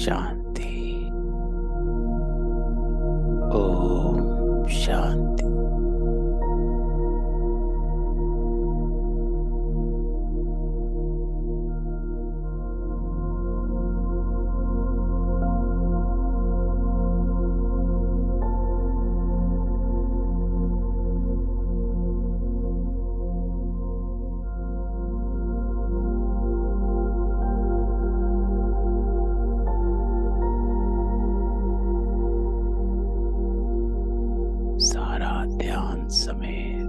शांति। ओम शांति। सारा ध्यान समेत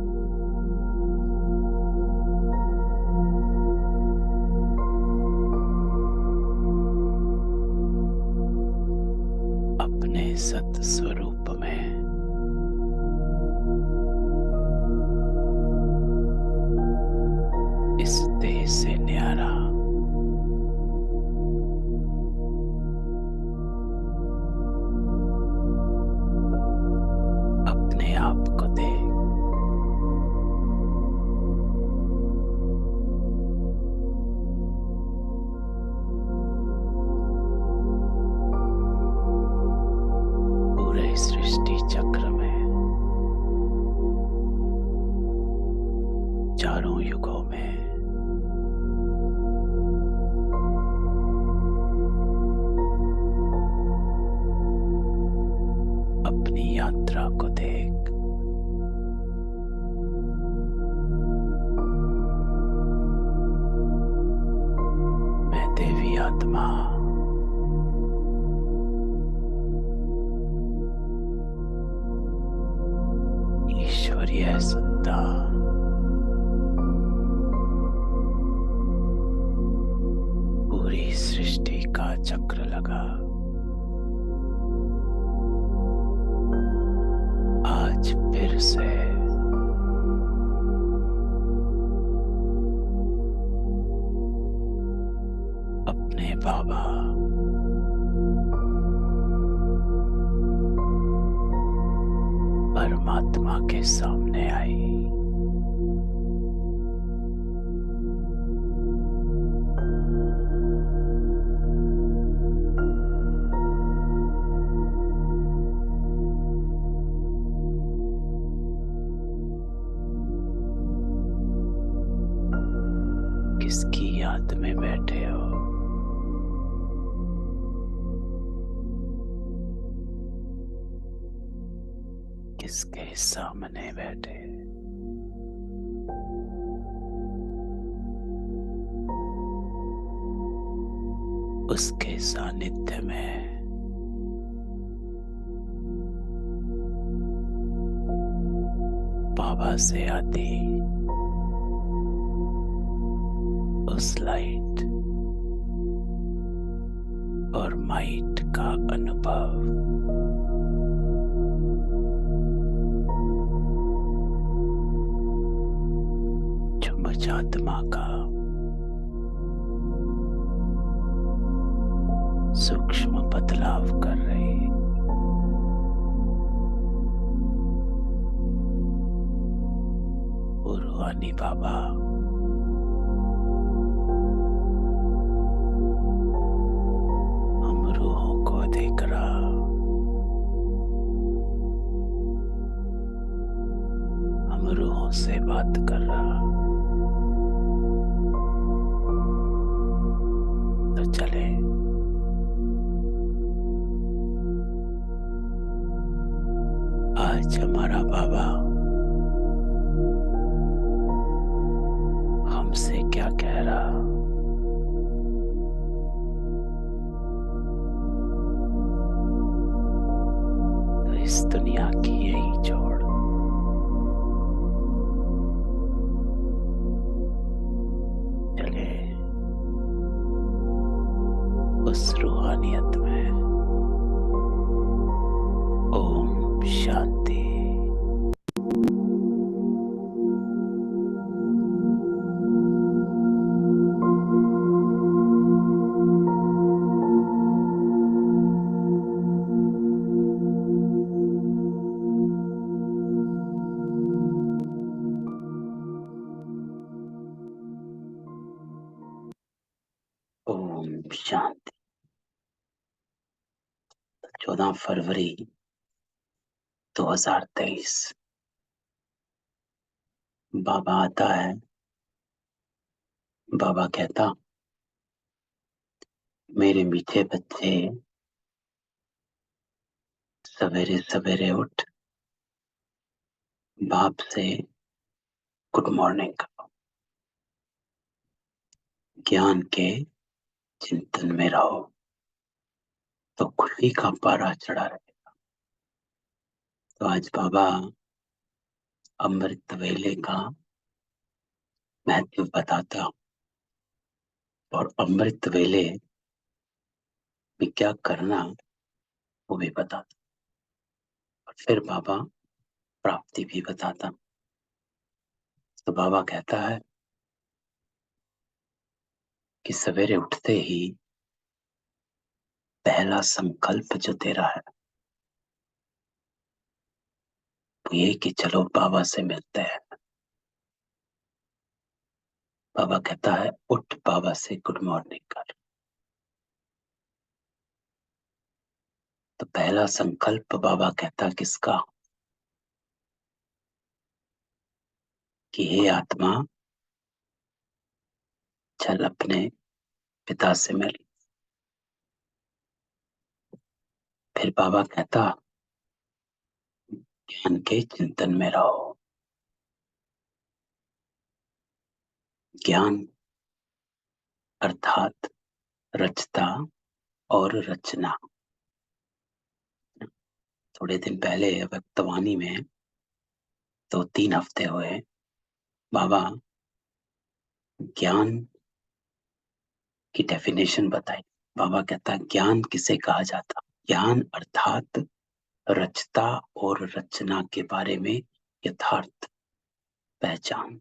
अपने सत स्वरूप में इस देह से न्यारा अपने आप को देख। पूरे सृष्टि चक्र में चारों युगों में अपनी यात्रा को देख। मैं देवी आत्मा ईश्वरीय सत्ता पूरी सृष्टि का चक्र लगा। आज फिर से अपने बाबा परमात्मा के सामने आई। किसकी याद में बैठे हो? किसके सामने बैठे? उसके सानिध्य में बाबा से आती उस लाइट और माइट का अनुभव जो मुझ आत्मा का सूक्ष्म बदलाव कर रही। रूहानी बाबा हम रूहों को देख रहा, हम रूहों से बात कर रहा। तो चले आज हमारा बाबा हमसे क्या कह रहा। तो इस दुनिया की यही छोड़ चले उस रूहानियत में। ओम शांति। ओम शांति। 14 फरवरी 2023। बाबा आता है। बाबा कहता, मेरे मीठे बच्चे, सवेरे सवेरे उठ बाप से गुड मॉर्निंग करो। ज्ञान के चिंतन में रहो तो खुशी का पारा चढ़ा रहे। तो आज बाबा अमृत वेले का महत्व बताता और अमृत वेले में क्या करना वो भी बताता, और फिर बाबा प्राप्ति भी बताता। तो बाबा कहता है कि सवेरे उठते ही पहला संकल्प जो तेरा है वो ये कि चलो बाबा से मिलते हैं। बाबा कहता है उठ बाबा से गुड मॉर्निंग कर। तो पहला संकल्प बाबा कहता किसका, कि हे आत्मा चल अपने पिता से मिल। फिर बाबा कहता ज्ञान के चिंतन में रहो। ज्ञान अर्थात रचता और रचना। थोड़े दिन पहले वक्तवाणी में, तो 3 हफ्ते हुए, बाबा ज्ञान की डेफिनेशन बताई। बाबा कहता ज्ञान किसे कहा जाता, ज्ञान अर्थात रचता और रचना के बारे में यथार्थ पहचान।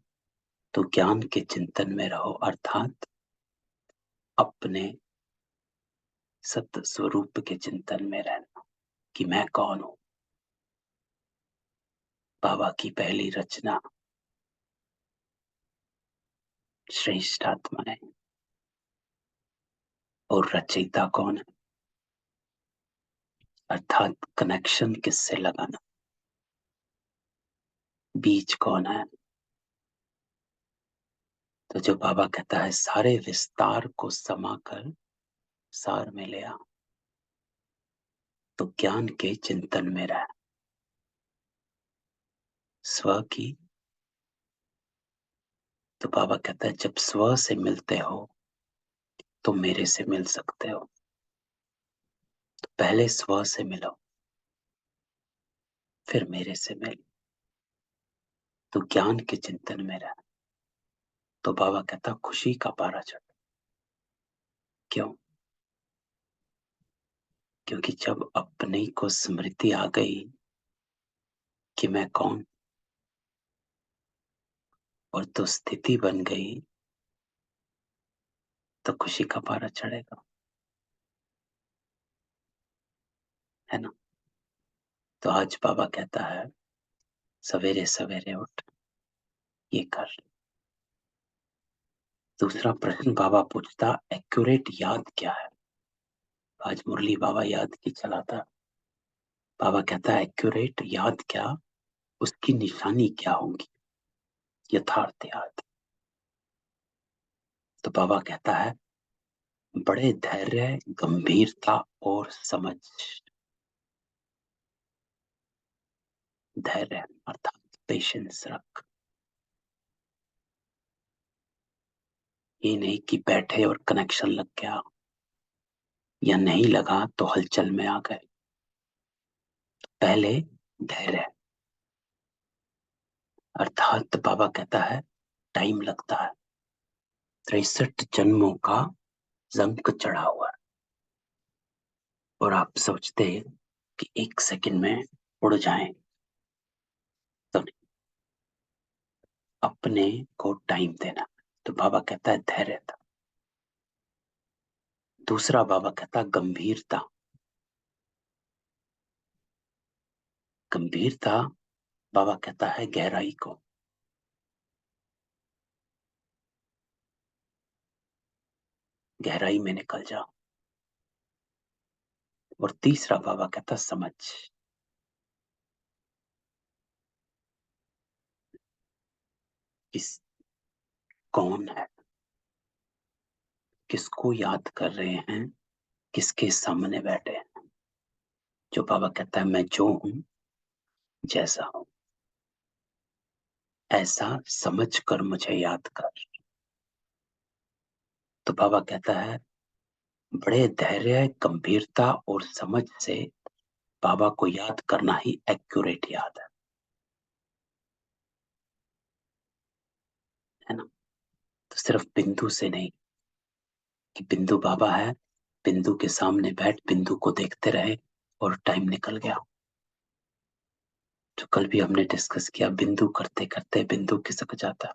तो ज्ञान के चिंतन में रहो अर्थात अपने सत्य स्वरूप के चिंतन में रहना कि मैं कौन हूं। बाबा की पहली रचना श्रेष्ठ आत्मा है, और रचयिता कौन है, अर्थात कनेक्शन किससे लगाना, बीज कौन है। तो जो बाबा कहता है सारे विस्तार को समाकर सार में ले आ, तो ज्ञान के चिंतन में रह। स्व की, तो बाबा कहता है जब स्व से मिलते हो तो मेरे से मिल सकते हो। तो पहले स्व से मिलो फिर मेरे से मिल। तो ज्ञान के चिंतन में रह। तो बाबा कहता खुशी का पारा चढ़। क्यों? क्योंकि जब अपने को स्मृति आ गई कि मैं कौन, और तो स्थिति बन गई, तो खुशी का पारा चढ़ेगा, है ना। तो आज बाबा कहता है सवेरे सवेरे उठ ये कर। दूसरा प्रश्न बाबा पूछता एक्यूरेट याद क्या है। आज मुरली बाबा याद की चलाता। बाबा कहता है एक्यूरेट याद क्या, उसकी निशानी क्या होगी, यथार्थ याद। तो बाबा कहता है बड़े धैर्य, गंभीरता और समझ। धैर्य अर्थात पेशेंस रख। ये नहीं कि बैठे और कनेक्शन लग गया, या नहीं लगा तो हलचल में आ गए। पहले धैर्य अर्थात बाबा कहता है टाइम लगता है। 63 जन्मों का जंक चढ़ा हुआ है, और आप सोचते कि 1 सेकंड में उड़ जाएं, तो नहीं, अपने को टाइम देना। तो बाबा कहता है धैर्य था। दूसरा बाबा कहता गंभीरता। गंभीरता बाबा कहता है गहराई को। गहराई में निकल जाओ। और तीसरा बाबा कहता समझ। किस कौन है, किसको याद कर रहे हैं, किसके सामने बैठे हैं। जो बाबा कहता है मैं जो हूं, जैसा हूं, ऐसा समझ कर मुझे याद कर। तो बाबा कहता है बड़े धैर्य, गंभीरता और समझ से बाबा को याद करना ही एक्यूरेट याद है ना। तो सिर्फ बिंदु से नहीं कि बिंदु बाबा है, बिंदु के सामने बैठ बिंदु को देखते रहे और टाइम निकल गया। जो कल भी हमने डिस्कस किया, बिंदु करते करते बिंदु खिसक जाता।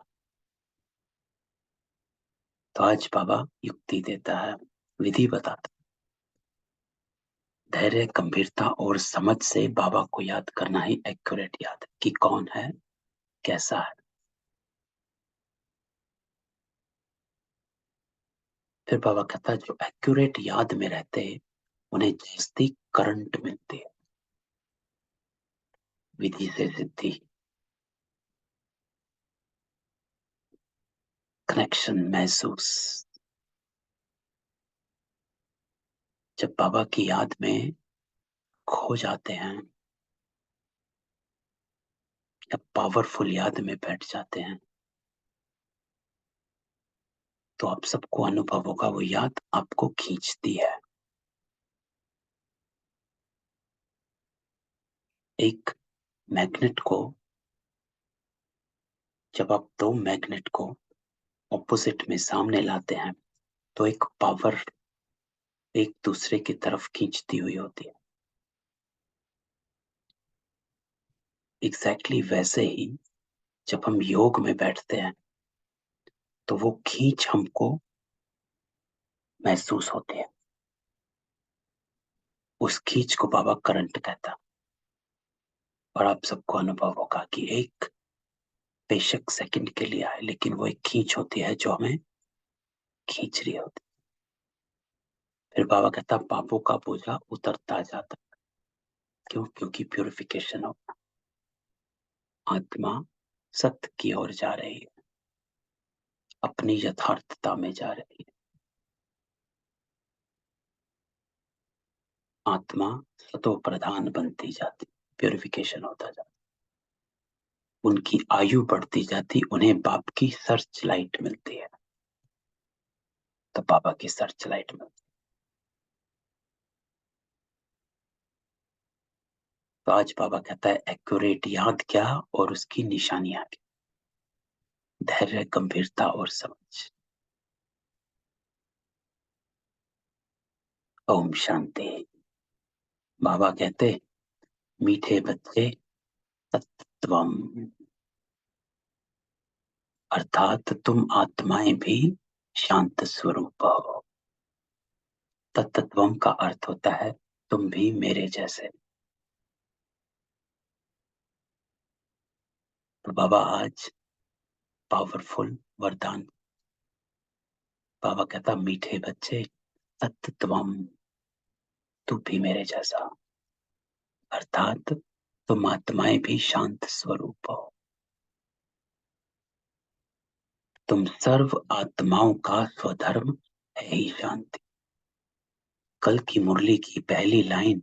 तो आज बाबा युक्ति देता है, विधि बताता। धैर्य, गंभीरता और समझ से बाबा को याद करना ही एक्यूरेट याद है कि कौन है, कैसा है। फिर बाबा कहता है जो एक्यूरेट याद में रहते हैं उन्हें जैसी करंट मिलती है, विधि से सिद्धि, कनेक्शन महसूस। जब बाबा की याद में खो जाते हैं या पावरफुल याद में बैठ जाते हैं तो आप सबको अनुभव होगा वो याद आपको खींचती है। एक मैग्नेट को, जब आप दो मैग्नेट को ऑपोजिट में सामने लाते हैं तो एक पावर एक दूसरे की तरफ खींचती हुई होती है। एग्जैक्टली वैसे ही जब हम योग में बैठते हैं तो वो खींच हमको महसूस होती है। उस खींच को बाबा करंट कहता। और आप सबको अनुभव होगा कि एक बेशक सेकंड के लिए आए लेकिन वो एक खींच होती है जो हमें खींच रही होती। फिर बाबा कहता पापों का बोझा उतरता जाता। क्यों? क्योंकि प्यूरिफिकेशन हो, आत्मा सत्य की ओर जा रही है, अपनी यथार्थता में जा रही है। आत्मा सतो प्रधान बनती जाती, प्यूरिफिकेशन होता जाता। उनकी आयु बढ़ती जाती, उन्हें बाप की सर्च लाइट मिलती है। तो बाबा की सर्च लाइट मिलती। तो आज बाबा कहता है एक्यूरेट याद क्या और उसकी निशानियां क्या। धैर्य, गंभीरता और समझ। ओम शांति। बाबा कहते मीठे बच्चे तत्वम, अर्थात तुम आत्माएं भी शांत स्वरूप हो। तत्वम का अर्थ होता है तुम भी मेरे जैसे। तो बाबा आज पावरफुल वरदान, बाबा कहता मीठे बच्चे तत्वम, तू भी मेरे जैसा, अर्थात तुम आत्माएं भी शांत स्वरूप हो। तुम सर्व आत्माओं का स्वधर्म है ही शांति। कल की मुरली की पहली लाइन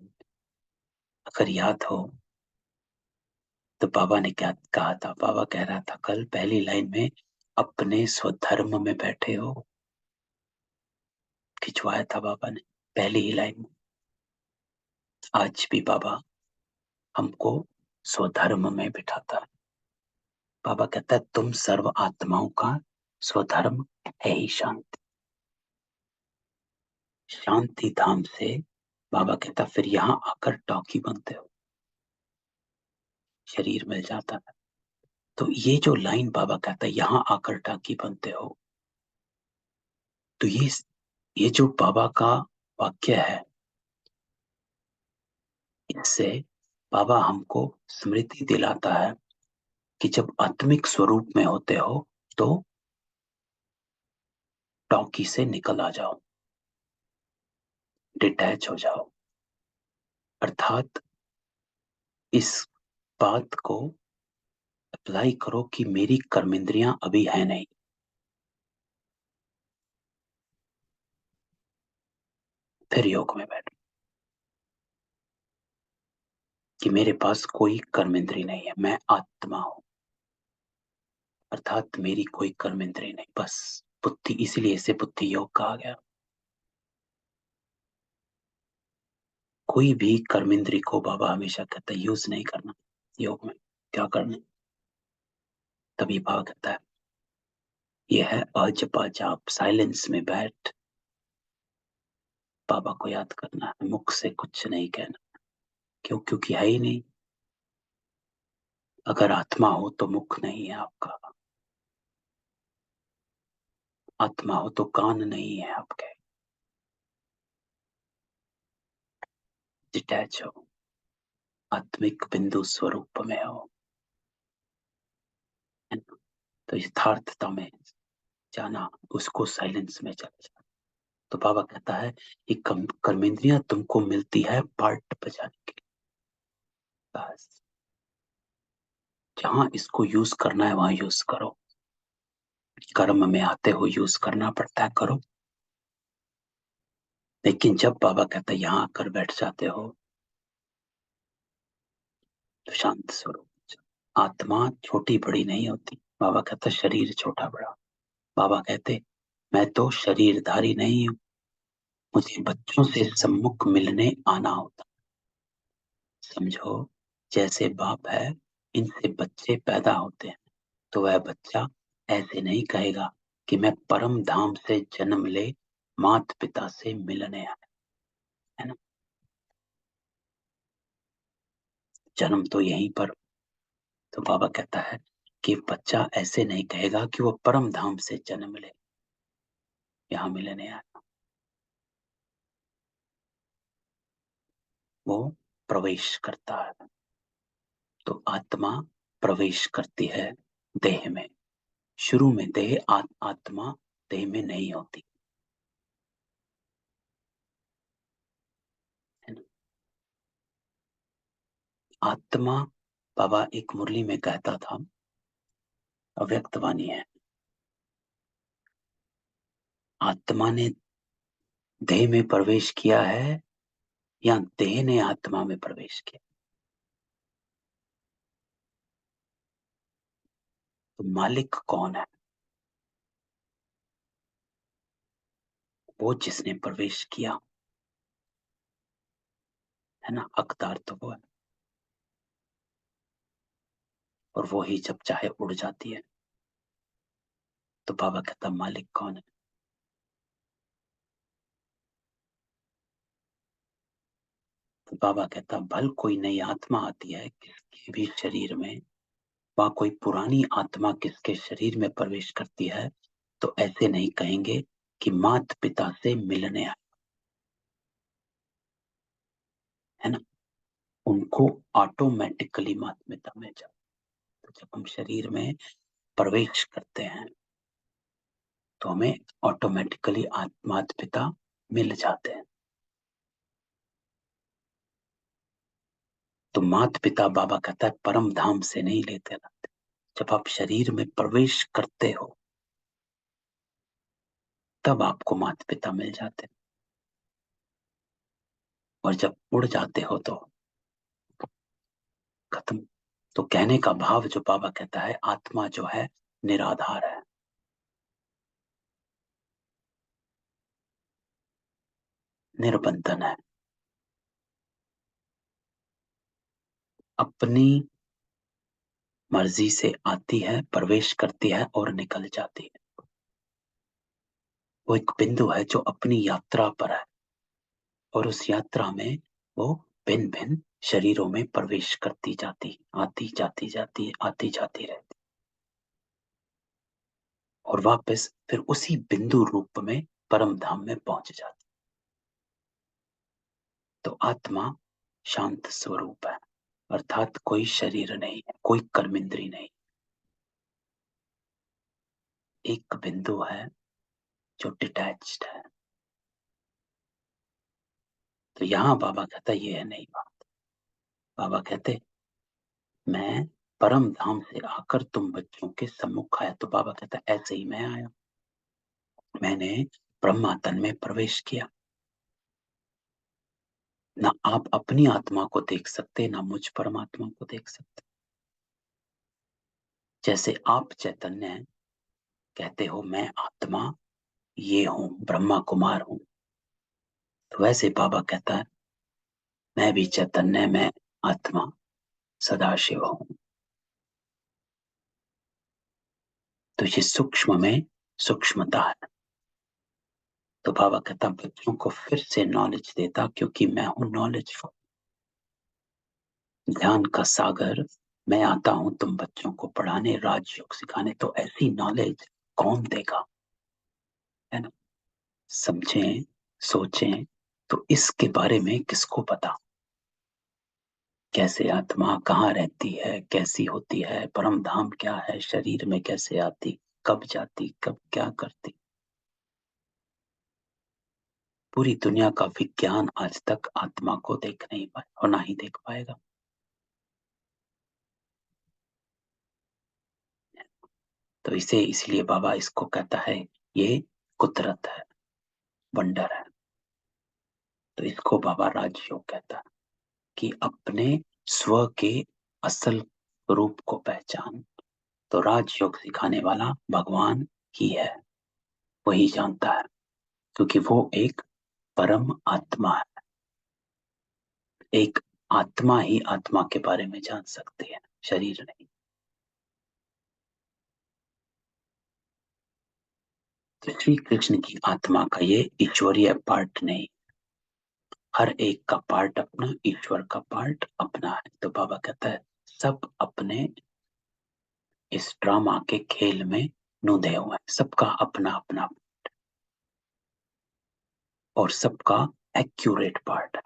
अगर याद हो तो बाबा ने क्या कहा था। बाबा कह रहा था कल पहली लाइन में अपने स्वधर्म में बैठे हो, खिंचवाया था बाबा ने पहली ही लाइन में। आज भी बाबा हमको स्वधर्म में बिठाता है। बाबा कहता है तुम सर्व आत्माओं का स्वधर्म है ही शांति। शांति धाम से बाबा कहता फिर यहाँ आकर टॉकी बनते हो, शरीर मिल जाता है। तो ये जो लाइन बाबा कहता है यहाँ आकर टाकी बनते हो, तो ये जो बाबा का वाक्य है, इससे बाबा हमको स्मृति दिलाता है कि जब आत्मिक स्वरूप में होते हो तो टॉकी से निकल आ जाओ, डिटैच हो जाओ, अर्थात इस बात को अप्लाई करो कि मेरी कर्मेंद्रियां अभी है नहीं। फिर योग में बैठो कि मेरे पास कोई कर्मेंद्री नहीं है, मैं आत्मा हूं, अर्थात मेरी कोई कर्मेंद्री नहीं, बस बुद्धि। इसीलिए इसे बुद्धि योग कहा गया। कोई भी कर्मेंद्री को बाबा हमेशा कहता है यूज नहीं करना योग में। क्या करना? तभी बाबा कहता है यह है अजपा जाप, साइलेंस में बैठ बाबा को याद करना है, मुख से कुछ नहीं कहना। क्यों? क्योंकि है ही नहीं। अगर आत्मा हो तो मुख नहीं है आपका, आत्मा हो तो कान नहीं है आपके। डिटैच हो, आत्मिक बिंदु स्वरूप में हो, है ना? तो यथार्थता में जाना, उसको साइलेंस में चले जाना। तो बाबा कहता है ये कर्मेंद्रियां तुमको मिलती है पार्ट बजाने के लिए, बस जहां इसको यूज करना है वहां यूज करो। कर्म में आते हो यूज करना पड़ता है, करो। लेकिन जब बाबा कहता है यहां आकर बैठ जाते हो तो शांत स्वरूप। आत्मा छोटी बड़ी नहीं होती। बाबा कहता शरीर छोटा बड़ा। बाबा कहते मैं तो शरीरधारी नहीं हूं, मुझे बच्चों से सम्मुख मिलने आना होता। समझो, जैसे बाप है, इनसे बच्चे पैदा होते हैं, तो वह बच्चा ऐसे नहीं कहेगा कि मैं परम धाम से जन्म ले मात पिता से मिलने आया, है ना? जन्म तो यहीं पर। तो बाबा कहता है कि बच्चा ऐसे नहीं कहेगा कि वो परम धाम से जन्म ले यहाँ मिलने आया। वो प्रवेश करता है। तो आत्मा प्रवेश करती है देह में। शुरू में आत्मा देह में नहीं होती, है ना? आत्मा, बाबा एक मुरली में कहता था, अव्यक्त वाणी है, आत्मा ने देह में प्रवेश किया है या देह ने आत्मा में प्रवेश किया? तो मालिक कौन है? वो जिसने प्रवेश किया, है ना? हकदार तो वो है। और वो ही जब चाहे उड़ जाती है। तो बाबा कहता मालिक कौन है? तो बाबा कहता भल कोई नई आत्मा आती है किसके भी शरीर में, वहां कोई पुरानी आत्मा किसके शरीर में प्रवेश करती है, तो ऐसे नहीं कहेंगे कि मात पिता से मिलने आए, है ना? उनको ऑटोमेटिकली मात पिता में जाओ। तो जब हम शरीर में प्रवेश करते हैं तो हमें ऑटोमेटिकली मात पिता मिल जाते हैं। तो मात पिता बाबा कहता है परम धाम से नहीं लेते लाते। जब आप शरीर में प्रवेश करते हो तब आपको माता पिता मिल जाते हैं, और जब उड़ जाते हो तो खत्म। तो कहने का भाव जो बाबा कहता है, आत्मा जो है निराधार है, निर्बंधन है, अपनी मर्जी से आती है, प्रवेश करती है और निकल जाती है। वो एक बिंदु है जो अपनी यात्रा पर है, और उस यात्रा में वो भिन्न भिन्न शरीरों में प्रवेश करती जाती, आती जाती जाती, आती जाती रहती, और वापस फिर उसी बिंदु रूप में परम धाम में पहुंच जाती। तो आत्मा शांत स्वरूप है, अर्थात कोई शरीर नहीं है, कोई कर्मेंद्री नहीं। एक बिंदु है जो डिटैच्ड है। तो यहां बाबा कहता है ये है नहीं बात। बाबा कहते मैं परम धाम से आकर तुम बच्चों के सम्मुख आया। तो बाबा कहता ऐसे ही मैं आया, मैंने ब्रह्मा तन में प्रवेश किया। ना आप अपनी आत्मा को देख सकते, ना मुझ परमात्मा को देख सकते। जैसे आप चैतन्य हैं, कहते हो मैं आत्मा ये हूं, ब्रह्मा कुमार हूं, तो वैसे बाबा कहता है मैं भी चैतन्य, मैं आत्मा सदाशिव हूं। तो ये सूक्ष्म में सूक्ष्मता है। तो बाबा कहता बच्चों को फिर से नॉलेज देता, क्योंकि मैं हूं नॉलेजफुल, ज्ञान का सागर। मैं आता हूं तुम बच्चों को पढ़ाने, राजयोग सिखाने। तो ऐसी नॉलेज कौन देगा, है ना? समझें, सोचें, तो इसके बारे में किसको पता, कैसे आत्मा कहाँ रहती है, कैसी होती है, परम धाम क्या है, शरीर में कैसे आती, कब जाती, कब क्या करती। पूरी दुनिया का विज्ञान आज तक आत्मा को देख नहीं पाया और ना ही देख पाएगा। तो इसे इसलिए बाबा इसको कहता है ये कुदरत है, वंडर है। तो इसको बाबा राजयोग कहता है कि अपने स्व के असल रूप को पहचान। तो राजयोग सिखाने वाला भगवान ही है, वही जानता है, क्योंकि वो एक परम आत्मा है। एक आत्मा ही आत्मा के बारे में जान सकती है, शरीर नहीं। तो श्री कृष्ण की आत्मा का ये ईश्वरीय पार्ट नहीं, हर एक का पार्ट अपना, ईश्वर का पार्ट अपना है। तो बाबा कहता है सब अपने इस ड्रामा के खेल में नूंधे हुए हैं, सबका अपना अपना और सबका एक्यूरेट पार्ट है।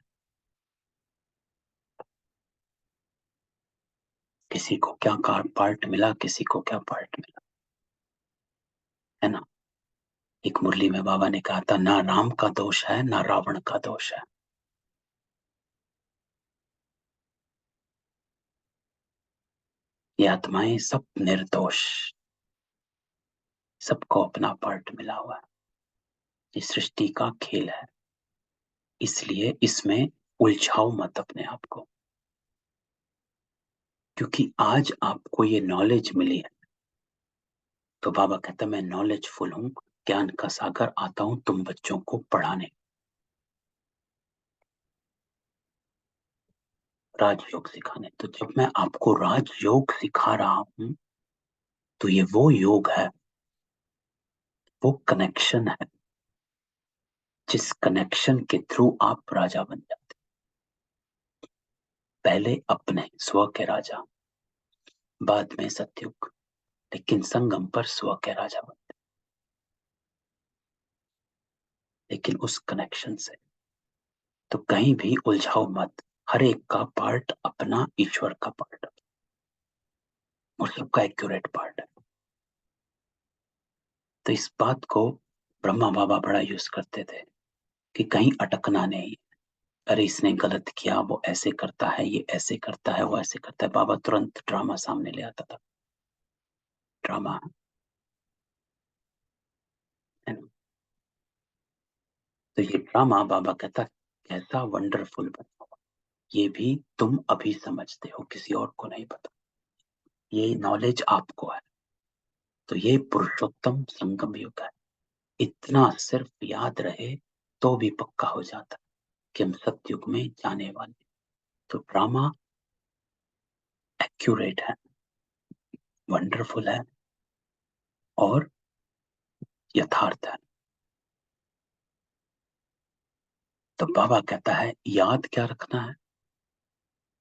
किसी को क्या पार्ट मिला, किसी को क्या पार्ट मिला, है ना? एक मुरली में बाबा ने कहा था ना राम का दोष है ना रावण का दोष है। ये आत्माएं सब निर्दोष, सबको अपना पार्ट मिला हुआ है। ये सृष्टि का खेल है, इसलिए इसमें उलझाओ मत अपने आप को, क्योंकि आज आपको ये नॉलेज मिली है। तो बाबा कहता मैं नॉलेजफुल हूं, ज्ञान का सागर, आता हूं तुम बच्चों को पढ़ाने, राजयोग सिखाने। तो जब मैं आपको राजयोग सिखा रहा हूं, तो ये वो योग है, वो कनेक्शन है, जिस कनेक्शन के थ्रू आप राजा बन जाते। पहले अपने स्व के राजा, बाद में सत्युग, लेकिन संगम पर स्व के राजा बनते, लेकिन उस कनेक्शन से। तो कहीं भी उलझाओ मत, हर एक का पार्ट अपना, ईश्वर का पार्ट और सबका एक्यूरेट पार्ट है। तो इस बात को ब्रह्मा बाबा बड़ा यूज करते थे कि कहीं अटकना नहीं। अरे इसने गलत किया, वो ऐसे करता है, ये ऐसे करता है, वो ऐसे करता है, बाबा तुरंत ड्रामा सामने ले आता था। ड्रामा है ना? तो ये ड्रामा बाबा कहता कैसा वंडरफुल बना, ये भी तुम अभी समझते हो, किसी और को नहीं पता, ये नॉलेज आपको है। तो ये पुरुषोत्तम संगम युग है। इतना सिर्फ याद रहे तो भी पक्का हो जाता कि हम सतयुग में जाने वाले। तो ड्रामा एक्यूरेट है, वंडरफुल है और यथार्थ है। तो बाबा कहता है याद क्या रखना है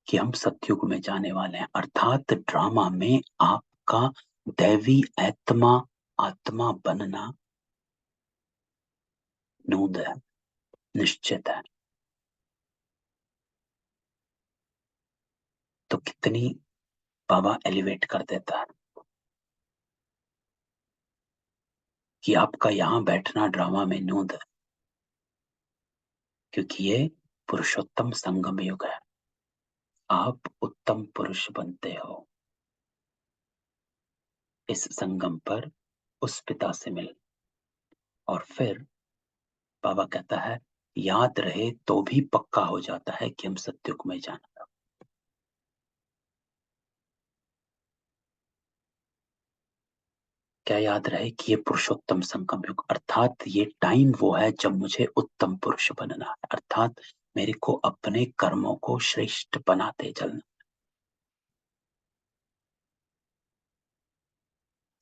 कि हम सतयुग में जाने वाले हैं, अर्थात ड्रामा में आपका दैवी आत्मा आत्मा बनना नूद है, निश्चित है। तो कितनी बाबा एलिवेट कर देता है कि आपका यहां बैठना ड्रामा में नूद है, क्योंकि ये पुरुषोत्तम संगम युग है। आप उत्तम पुरुष बनते हो। इस संगम पर उस पिता से मिल। और फिर बाबा कहता है, याद रहे तो भी पक्का हो जाता है कि हम सत्युग में जाना है। क्या याद रहे कि ये पुरुषोत्तम संगम युग, अर्थात ये टाइम वो है जब मुझे उत्तम पुरुष बनना है, अर्थात मेरे को अपने कर्मों को श्रेष्ठ बनाते चलना।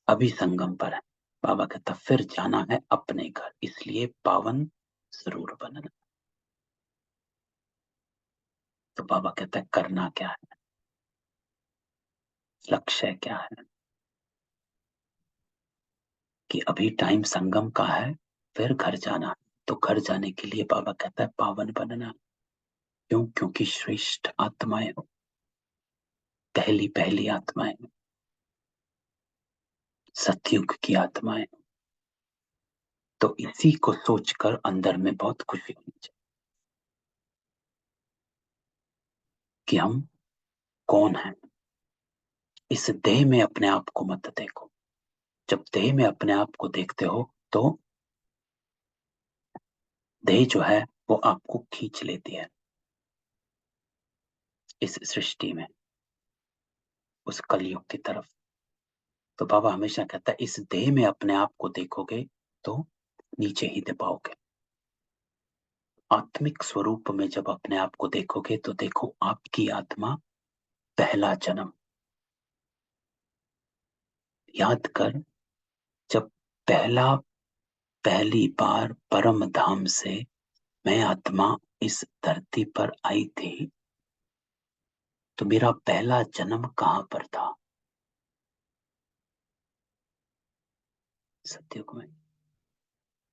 अभी संगम पर है। बाबा कहता फिर जाना है अपने घर, इसलिए पावन जरूर बनना। तो बाबा कहता है करना क्या है, लक्ष्य क्या है, कि अभी टाइम संगम का है, फिर घर जाना है। तो घर जाने के लिए बाबा कहता है पावन बनना। क्यों? क्योंकि श्रेष्ठ आत्माएं हो, पहली पहली आत्माएं हो, सतयुग की आत्माएं हो। तो इसी को सोचकर अंदर में बहुत खुशी होनी चाहिए कि हम कौन हैं। इस देह में अपने आप को मत देखो। जब देह में अपने आप को देखते हो तो देह जो है वो आपको खींच लेती है इस सृष्टि में, उस कलयुग की तरफ। तो बाबा हमेशा कहता है इस देह में अपने आप को देखोगे तो नीचे ही दबाओगे। आत्मिक स्वरूप में जब अपने आप को देखोगे तो देखो आपकी आत्मा पहला जन्म। याद कर, जब पहली बार परम धाम से मैं आत्मा इस धरती पर आई थी, तो मेरा पहला जन्म कहां पर था? सतयुग में।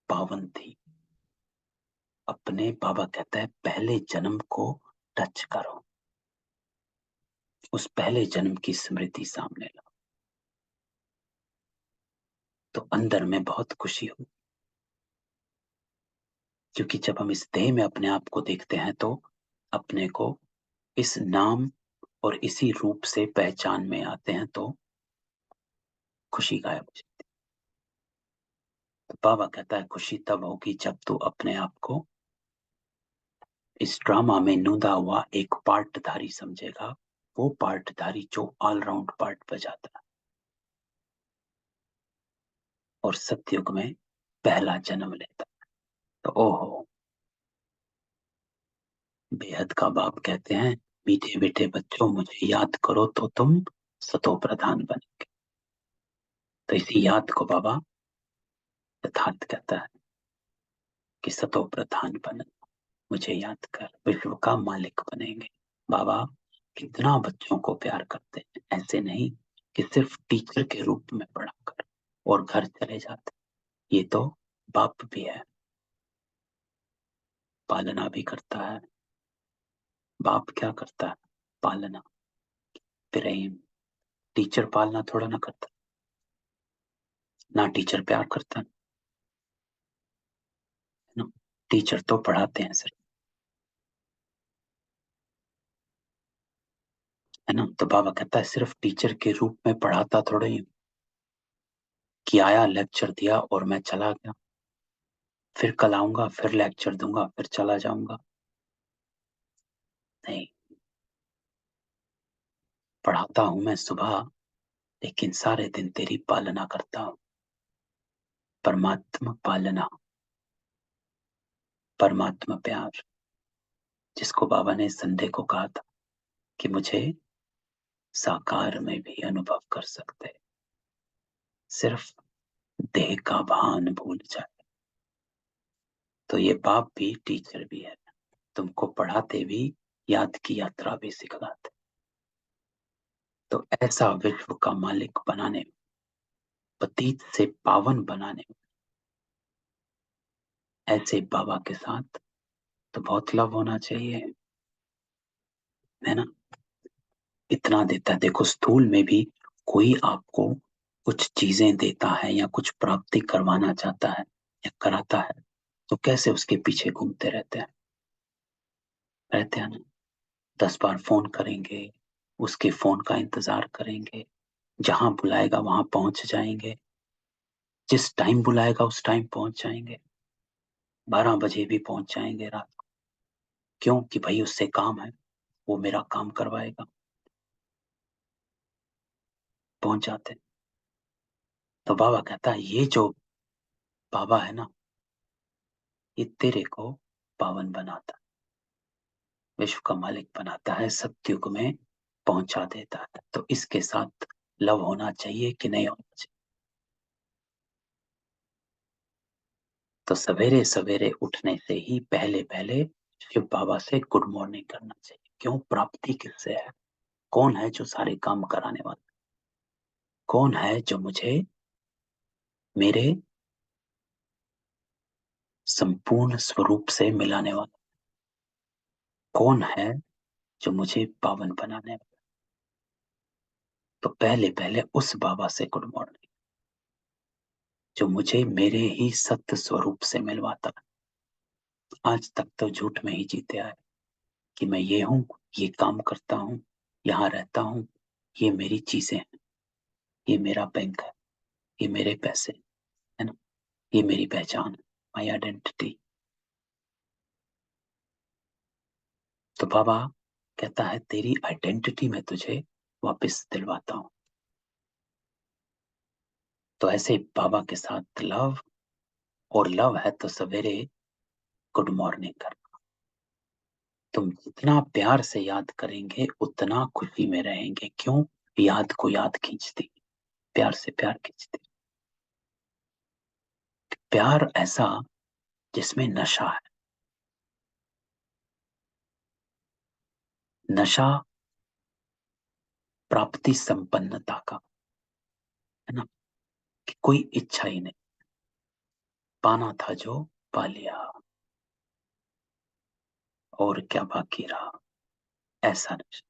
पावन थी। अपने बाबा कहता है पहले जन्म को टच करो, उस पहले जन्म की स्मृति सामने लाओ, तो अंदर में बहुत खुशी हो। क्योंकि जब हम इस देह में अपने आप को देखते हैं तो अपने को इस नाम और इसी रूप से पहचान में आते हैं, तो खुशी गायब हो जाती है। तो बाबा कहता है खुशी तब होगी जब तू अपने आप को इस ड्रामा में नूंदा हुआ एक पार्टधारी समझेगा, वो पार्टधारी जो ऑलराउंड पार्ट बजाता है और सतयुग में पहला जन्म लेता है। तो ओहो, बेहद का बाप कहते हैं, मीठे बेटे बच्चों मुझे याद करो तो तुम सतो प्रधान बनेंगे। तो इसी याद को बाबा यथार्थ कहता है कि सतो प्रधान बन, मुझे याद कर, विश्व का मालिक बनेंगे। बाबा कितना बच्चों को प्यार करते हैं, ऐसे नहीं कि सिर्फ टीचर के रूप में पढ़ाकर और घर चले जाते। ये तो बाप भी है, पालना भी करता है। बाप क्या करता है? पालना, प्रेम। टीचर पालना थोड़ा ना करता, ना टीचर प्यार करता है ना। टीचर तो पढ़ाते हैं सिर्फ, है ना। तो बाबा कहता है सिर्फ टीचर के रूप में पढ़ाता थोड़ा ही हूं कि आया लेक्चर दिया और मैं चला गया, फिर कल आऊंगा फिर लेक्चर दूंगा फिर चला जाऊंगा। नहीं, पढ़ाता हूं मैं सुबह, लेकिन सारे दिन तेरी पालना करता हूं। परमात्मा पालना, परमात्मा प्यार, जिसको बाबा ने संडे को कहा था कि मुझे साकार में भी अनुभव कर सकते, सिर्फ देह का भान भूल जाए। तो ये बाप भी टीचर भी है, तुमको पढ़ाते भी, याद की यात्रा भी सिखलाते। तो ऐसा विश्व का मालिक बनाने में, पतित से पावन बनाने में, ऐसे बाबा के साथ तो बहुत लव होना चाहिए, है ना। इतना देता है, देखो स्थूल में भी कोई आपको कुछ चीजें देता है या कुछ प्राप्ति करवाना चाहता है या कराता है, तो कैसे उसके पीछे घूमते रहते हैं, रहते हैं ना। 10 बार फोन करेंगे, उसके फोन का इंतजार करेंगे, जहां बुलाएगा वहां पहुंच जाएंगे, जिस टाइम बुलाएगा उस टाइम पहुंच जाएंगे, 12 बजे भी पहुंच जाएंगे रात को। क्यों? कि भाई उससे काम है, वो मेरा काम करवाएगा। पहुंच जाते। तो बाबा कहता है ये जो बाबा है ना, ये तेरे को पावन बनाता है, विश्व का मालिक बनाता है, सत्युग में पहुंचा देता है। तो इसके साथ लव होना चाहिए कि नहीं होना चाहिए? तो सवेरे सवेरे उठने से ही पहले पहले शिव बाबा से गुड मॉर्निंग करना चाहिए। क्यों? प्राप्ति किससे है? कौन है जो सारे काम कराने वाला? कौन है जो मुझे मेरे संपूर्ण स्वरूप से मिलाने वाला? कौन है जो मुझे पावन बनाने वाला? तो पहले पहले उस बाबा से गुड मॉर्निंग, जो मुझे मेरे ही सत्य स्वरूप से मिलवाता। आज तक तो झूठ में ही जीते आए कि मैं ये हूं, ये काम करता हूं, यहाँ रहता हूं, ये मेरी चीजें हैं, ये मेरा बैंक है, ये मेरे पैसे, है ना, ये मेरी पहचान है, माई आइडेंटिटी। तो बाबा कहता है तेरी आइडेंटिटी में तुझे वापस दिलवाता हूं। तो ऐसे बाबा के साथ लव, और लव है तो सवेरे गुड मॉर्निंग कर। तुम जितना प्यार से याद करेंगे उतना खुशी में रहेंगे। क्यों? याद को याद खींचती, प्यार से प्यार खींचती। प्यार ऐसा जिसमें नशा है, नशा प्राप्ति संपन्नता का, है ना, कि कोई इच्छा ही नहीं, पाना था जो पा लिया, और क्या बाकी रहा, ऐसा नशा।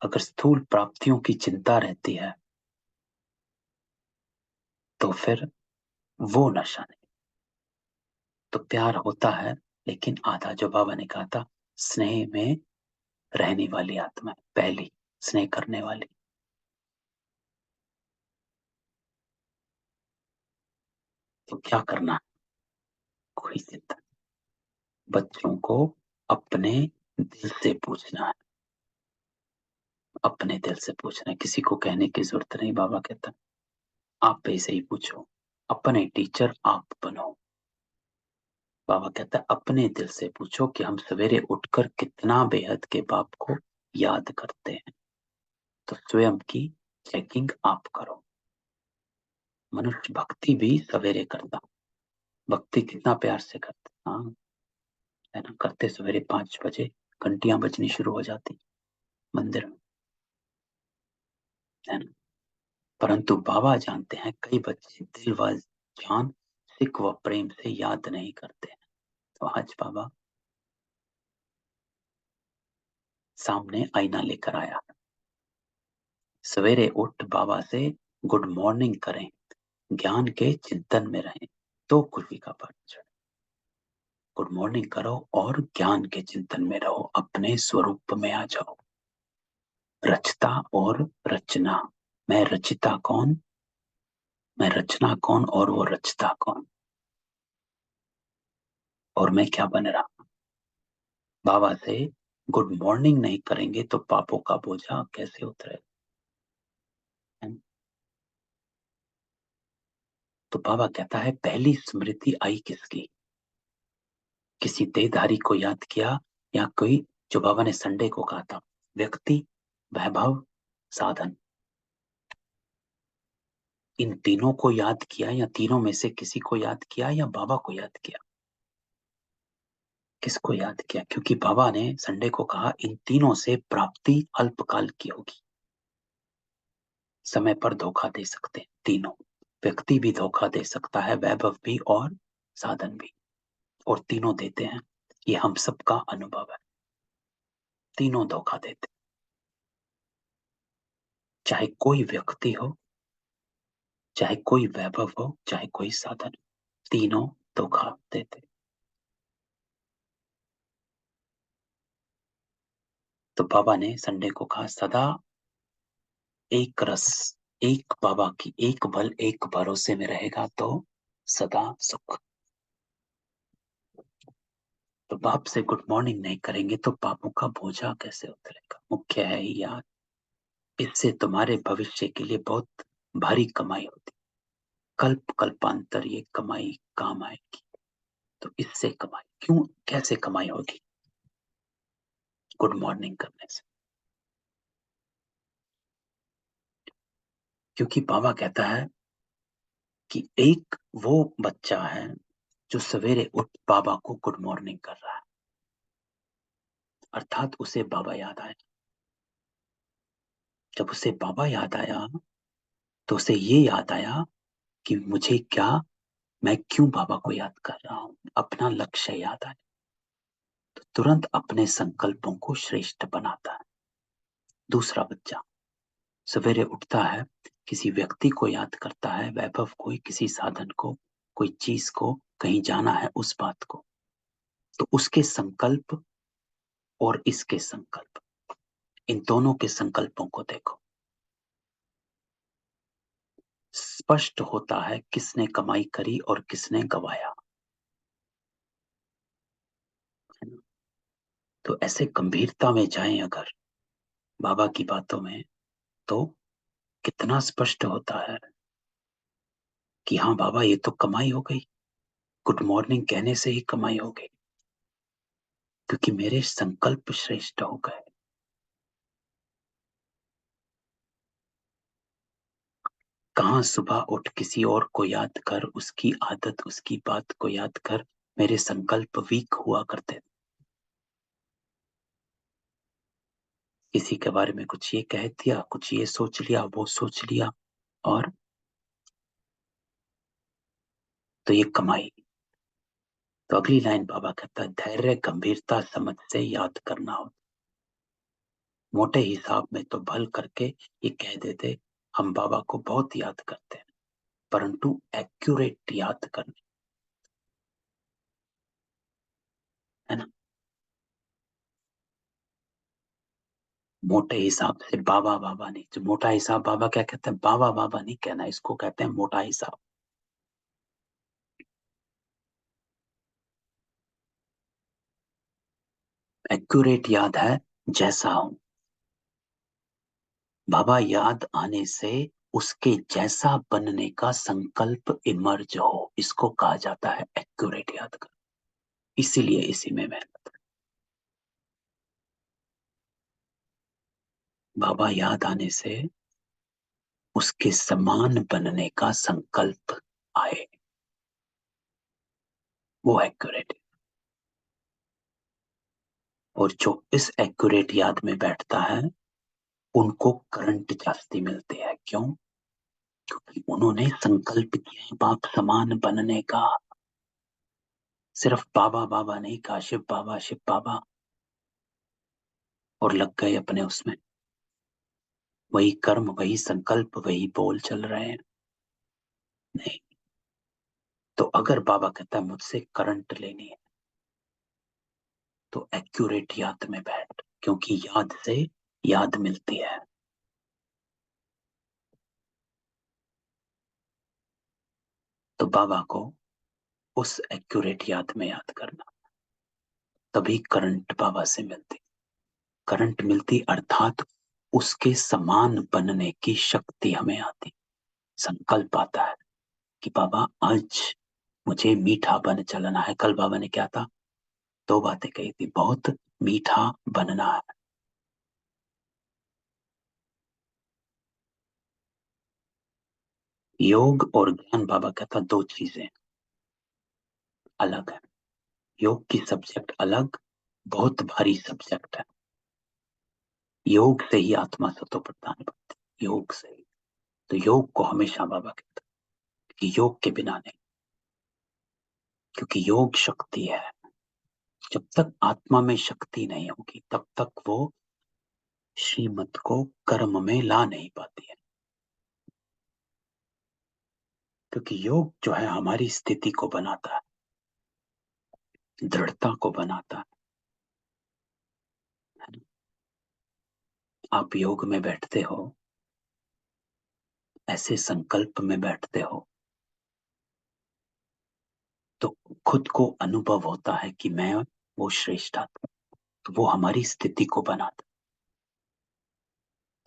अगर स्थूल प्राप्तियों की चिंता रहती है तो फिर वो नशा नहीं। तो प्यार होता है, लेकिन आधा, जो बाबा ने कहा था, स्नेह में रहने वाली आत्मा है पहली, स्नेह करने वाली। तो क्या करना है? कोई चिंता नहीं। बच्चों को अपने दिल से पूछना है, अपने दिल से पूछना है, किसी को कहने की जरूरत नहीं। बाबा कहता है आप ऐसे ही पूछो, अपने टीचर आप बनो। बाबा कहता है अपने दिल से पूछो कि हम सवेरे उठकर कितना बेहद के बाप को याद करते हैं। तो स्वयं की चेकिंग आप करो। मनुष्य भक्ति भी सवेरे करता, भक्ति कितना प्यार से करता, हाँ, है ना, करते सवेरे 5 बजे घंटियां बजनी शुरू हो जाती मंदिर में, है ना। परंतु बाबा जानते हैं कई बच्चे दिल व जान, सिक व प्रेम से याद नहीं करते हैं। तो आज बाबा सामने आईना लेकर आया, सवेरे उठ बाबा से गुड मॉर्निंग करें, ज्ञान के चिंतन में रहें, तो खुशी का पाठ चढ़े। गुड मॉर्निंग करो और ज्ञान के चिंतन में रहो, अपने स्वरूप में आ जाओ। रचता और रचना, मैं रचिता कौन, मैं रचना कौन, और वो रचता कौन, और मैं क्या बन रहा। बाबा से गुड मॉर्निंग नहीं करेंगे तो पापों का बोझा कैसे उतरे। तो बाबा कहता है पहली स्मृति आई किसकी? किसी देहधारी को याद किया, या कोई, जो बाबा ने संडे को कहा था, व्यक्ति, वैभव, साधन, इन तीनों को याद किया, या तीनों में से किसी को याद किया, या बाबा को याद किया? किसको याद किया? क्योंकि बाबा ने संडे को कहा इन तीनों से प्राप्ति अल्पकाल की होगी, समय पर धोखा दे सकते हैं तीनों। व्यक्ति भी धोखा दे सकता है, वैभव भी और साधन भी, और तीनों देते हैं। ये हम सबका अनुभव है, तीनों धोखा देते, चाहे कोई व्यक्ति हो, चाहे कोई वैभव हो, चाहे कोई साधन, तीनों धोखा देते। तो बाबा ने संडे को कहा, सदा एक रस, एक बाबा की एक बल एक भरोसे में रहेगा तो सदा सुख। तो बाप से गुड मॉर्निंग नहीं करेंगे तो बापू का बोझा कैसे उतरेगा? मुख्य है ही याद, इससे तुम्हारे भविष्य के लिए बहुत भारी कमाई होती, कल्प कल्पांतर ये कमाई काम आएगी। तो इससे कमाई क्यों, कैसे कमाई होगी? गुड मॉर्निंग करने से। क्योंकि बाबा कहता है कि एक वो बच्चा है जो सवेरे उठ बाबा को गुड मॉर्निंग कर रहा है, अर्थात उसे बाबा याद आया। जब उसे बाबा याद आया तो उसे ये याद आया कि मुझे क्या, मैं क्यों बाबा को याद कर रहा हूं, अपना लक्ष्य याद आया तो तुरंत अपने संकल्पों को श्रेष्ठ बनाता है। दूसरा बच्चा सवेरे उठता है, किसी व्यक्ति को याद करता है, वैभव को, किसी साधन को, कोई चीज को, कहीं जाना है उस बात को, तो उसके संकल्प और इसके संकल्प, इन दोनों के संकल्पों को देखो, स्पष्ट होता है किसने कमाई करी और किसने गवाया, है ना? तो ऐसे गंभीरता में जाएं अगर बाबा की बातों में, तो कितना स्पष्ट होता है कि हाँ बाबा ये तो कमाई हो गई, गुड मॉर्निंग कहने से ही कमाई हो गई, क्योंकि मेरे संकल्प श्रेष्ठ हो गए। कहाँ सुबह उठ किसी और को याद कर, उसकी आदत उसकी बात को याद कर, मेरे संकल्प वीक हुआ करते थे। किसी के बारे में कुछ ये कह दिया, कुछ ये सोच लिया, वो सोच लिया, और तो ये कमाई। तो अगली लाइन बाबा कहता है, धैर्य गंभीरता समझ से याद करना हो। मोटे हिसाब में तो भल करके ये कह देते, हम बाबा को बहुत याद करते हैं, परंतु एक्यूरेट याद करने, है ना? मोटे हिसाब से बाबा बाबा नहीं, जो मोटा हिसाब बाबा क्या कहते हैं, बाबा बाबा नहीं कहना, इसको कहते हैं मोटा हिसाब। एक्यूरेट याद है जैसा हूं, बाबा याद आने से उसके जैसा बनने का संकल्प इमर्ज हो, इसको कहा जाता है एक्यूरेट याद कर। इसीलिए इसी में मेहनत। बाबा याद आने से उसके समान बनने का संकल्प आए, वो एक्यूरेट। और जो इस एक्यूरेट याद में बैठता है उनको करंट जास्ती मिलते हैं। क्यों? क्योंकि उन्होंने संकल्प किया है बाप समान बनने का। सिर्फ बाबा बाबा नहीं कहा, शिव बाबा शिव बाबा, और लग गए अपने उसमें, वही कर्म वही संकल्प वही बोल चल रहे हैं। नहीं, तो अगर बाबा कहता है मुझसे करंट लेनी है, तो एक्यूरेट याद में बैठ, क्योंकि याद से याद मिलती है। तो बाबा को उस एक्यूरेट याद में याद करना, तभी करंट बाबा से मिलती, करंट मिलती, अर्थात उसके समान बनने की शक्ति हमें आती। संकल्प आता है कि बाबा आज मुझे मीठा बन चलना है। कल बाबा ने क्या था, दो बातें कही थी, बहुत मीठा बनना है। योग और ज्ञान बाबा कहता दो चीजें अलग है। योग की सब्जेक्ट अलग, बहुत भारी सब्जेक्ट है। योग से ही आत्मा सतो प्रधान बनती, योग से ही। तो योग को हमेशा बाबा कहता है कि योग के बिना नहीं, क्योंकि योग शक्ति है। जब तक आत्मा में शक्ति नहीं होगी तब तक वो श्रीमत को कर्म में ला नहीं पाती है। क्योंकि योग जो है हमारी स्थिति को बनाता है, दृढ़ता को बनाता है ना? आप योग में बैठते हो, ऐसे संकल्प में बैठते हो, तो खुद को अनुभव होता है कि मैं वो श्रेष्ठ आत्मा, तो वो हमारी स्थिति को बनाता।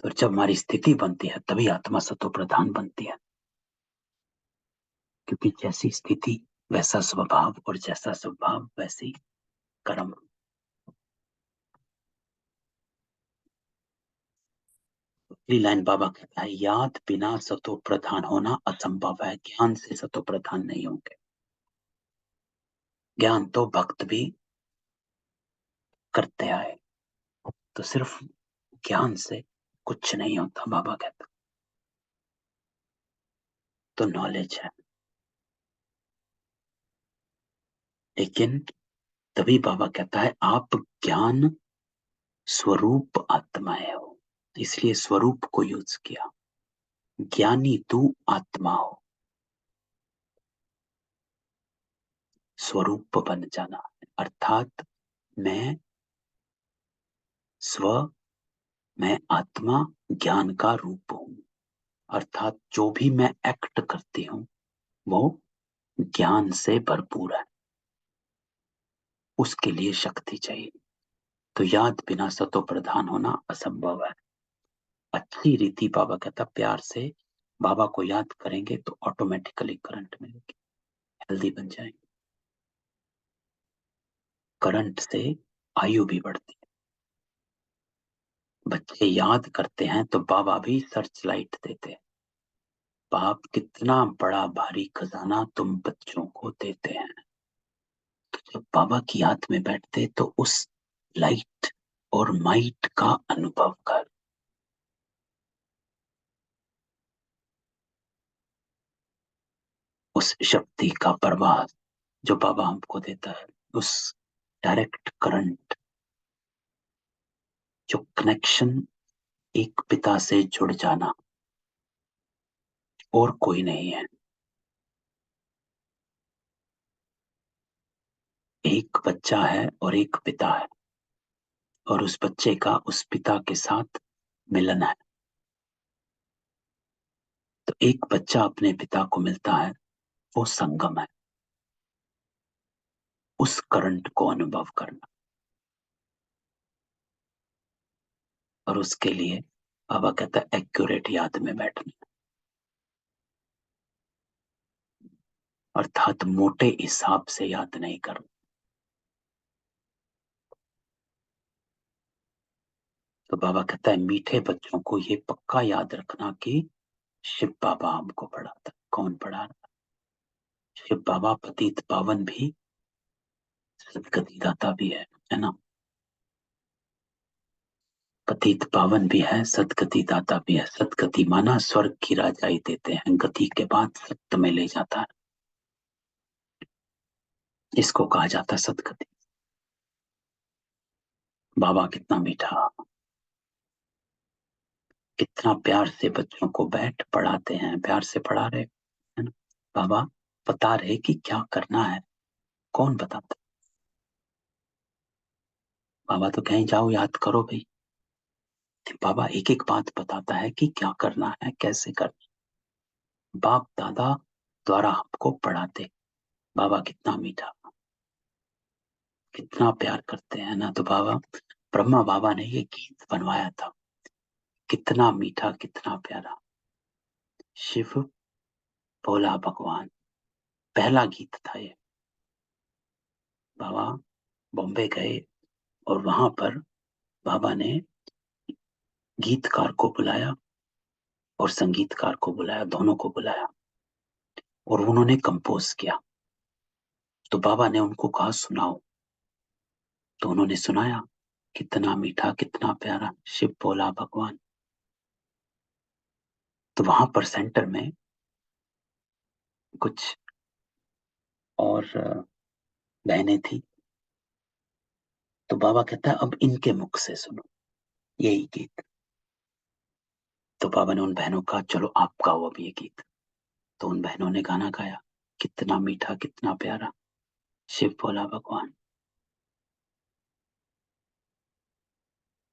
तो जब हमारी स्थिति बनती है तभी आत्मा सतो प्रधान बनती है, क्योंकि जैसी स्थिति वैसा स्वभाव, और जैसा स्वभाव वैसी कर्म। अगली लाइन बाबा कहता है, याद बिना सतो प्रधान होना असंभव है, ज्ञान से सतो प्रधान नहीं होंगे। ज्ञान तो भक्त भी करते आए, तो सिर्फ ज्ञान से कुछ नहीं होता बाबा कहता, तो नॉलेज है। लेकिन तभी बाबा कहता है, आप ज्ञान स्वरूप आत्माएं हो, इसलिए स्वरूप को यूज किया। ज्ञानी तू आत्मा हो, स्वरूप बन जाना, अर्थात मैं स्व, मैं आत्मा ज्ञान का रूप हूं, अर्थात जो भी मैं एक्ट करती हूं वो ज्ञान से भरपूर है, उसके लिए शक्ति चाहिए। तो याद बिना सतो प्रधान होना असंभव है। अच्छी रीति बाबा कहता, प्यार से बाबा को याद करेंगे तो ऑटोमेटिकली करंट मिलेगी, हेल्दी बन जाएंगे। करंट से आयु भी बढ़ती है। बच्चे याद करते हैं तो बाबा भी सर्च लाइट देते हैं, बाप कितना बड़ा भारी खजाना तुम बच्चों को देते हैं। तो जब बाबा की याद में बैठते तो उस लाइट और माइट का अनुभव कर, उस शक्ति का प्रवाह जो बाबा हमको देता है, उस डायरेक्ट करंट, जो कनेक्शन, एक पिता से जुड़ जाना, और कोई नहीं है। एक बच्चा है और एक पिता है, और उस बच्चे का उस पिता के साथ मिलन है। तो एक बच्चा अपने पिता को मिलता है, वो संगम है, उस करंट को अनुभव करना। और उसके लिए बाबा कहता है एक्यूरेट याद में बैठना, अर्थात मोटे हिसाब से याद नहीं करना। तो बाबा कहता है मीठे बच्चों को ये पक्का याद रखना कि शिव बाबा हमको पढ़ाता। कौन पढ़ा रहा? शिव बाबा पतित पावन भी, सदगति दाता भी है ना। पतित पावन भी है, सदगति दाता भी है। सदगति माना स्वर्ग की राजाई देते हैं, गति के बाद सत्य में ले जाता है, इसको कहा जाता है सदगति। बाबा कितना मीठा, कितना प्यार से बच्चों को बैठ पढ़ाते हैं, प्यार से पढ़ा रहे है ना। बाबा बता रहे कि क्या करना है, कौन बताता? बाबा तो कहीं जाओ याद करो भाई। बाबा एक एक बात बताता है कि क्या करना है, कैसे करना। बाप दादा द्वारा हमको पढ़ाते। बाबा कितना मीठा, कितना प्यार करते हैं ना। तो बाबा, ब्रह्मा बाबा ने ये गीत बनवाया था, कितना मीठा कितना प्यारा, शिव भोला भगवान, पहला गीत था ये। बाबा बॉम्बे गए और वहां पर बाबा ने गीतकार को बुलाया और संगीतकार को बुलाया, दोनों को बुलाया, और उन्होंने कंपोज किया। तो बाबा ने उनको कहा सुनाओ, तो उन्होंने सुनाया, कितना मीठा कितना प्यारा, शिव भोला भगवान। तो वहां पर सेंटर में कुछ और बहनें थी। तो बाबा कहता है अब इनके मुख से सुनो यही गीत। तो बाबा ने उन बहनों का, चलो आप गाओ अब ये गीत। तो उन बहनों ने गाना गाया, कितना मीठा कितना प्यारा, शिव भोला भगवान।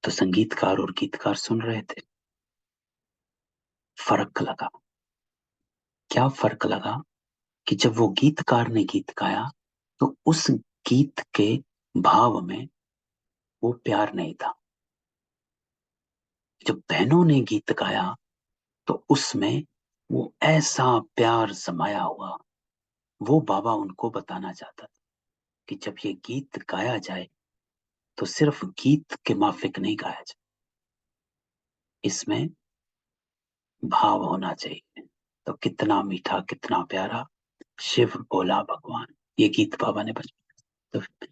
तो संगीतकार और गीतकार सुन रहे थे। फर्क लगा। क्या फर्क लगा कि जब वो गीतकार ने गीत गाया तो उस गीत के भाव में वो प्यार नहीं था। जब बहनों ने गीत गाया तो उसमें वो ऐसा प्यार समाया हुआ। वो बाबा उनको बताना चाहता था कि जब ये गीत गाया जाए तो सिर्फ गीत के माफिक नहीं गाया जाए, इसमें भाव होना चाहिए। तो कितना मीठा, कितना प्यारा, शिव बोला भगवान, ये गीत बाबा ने बजाया। तो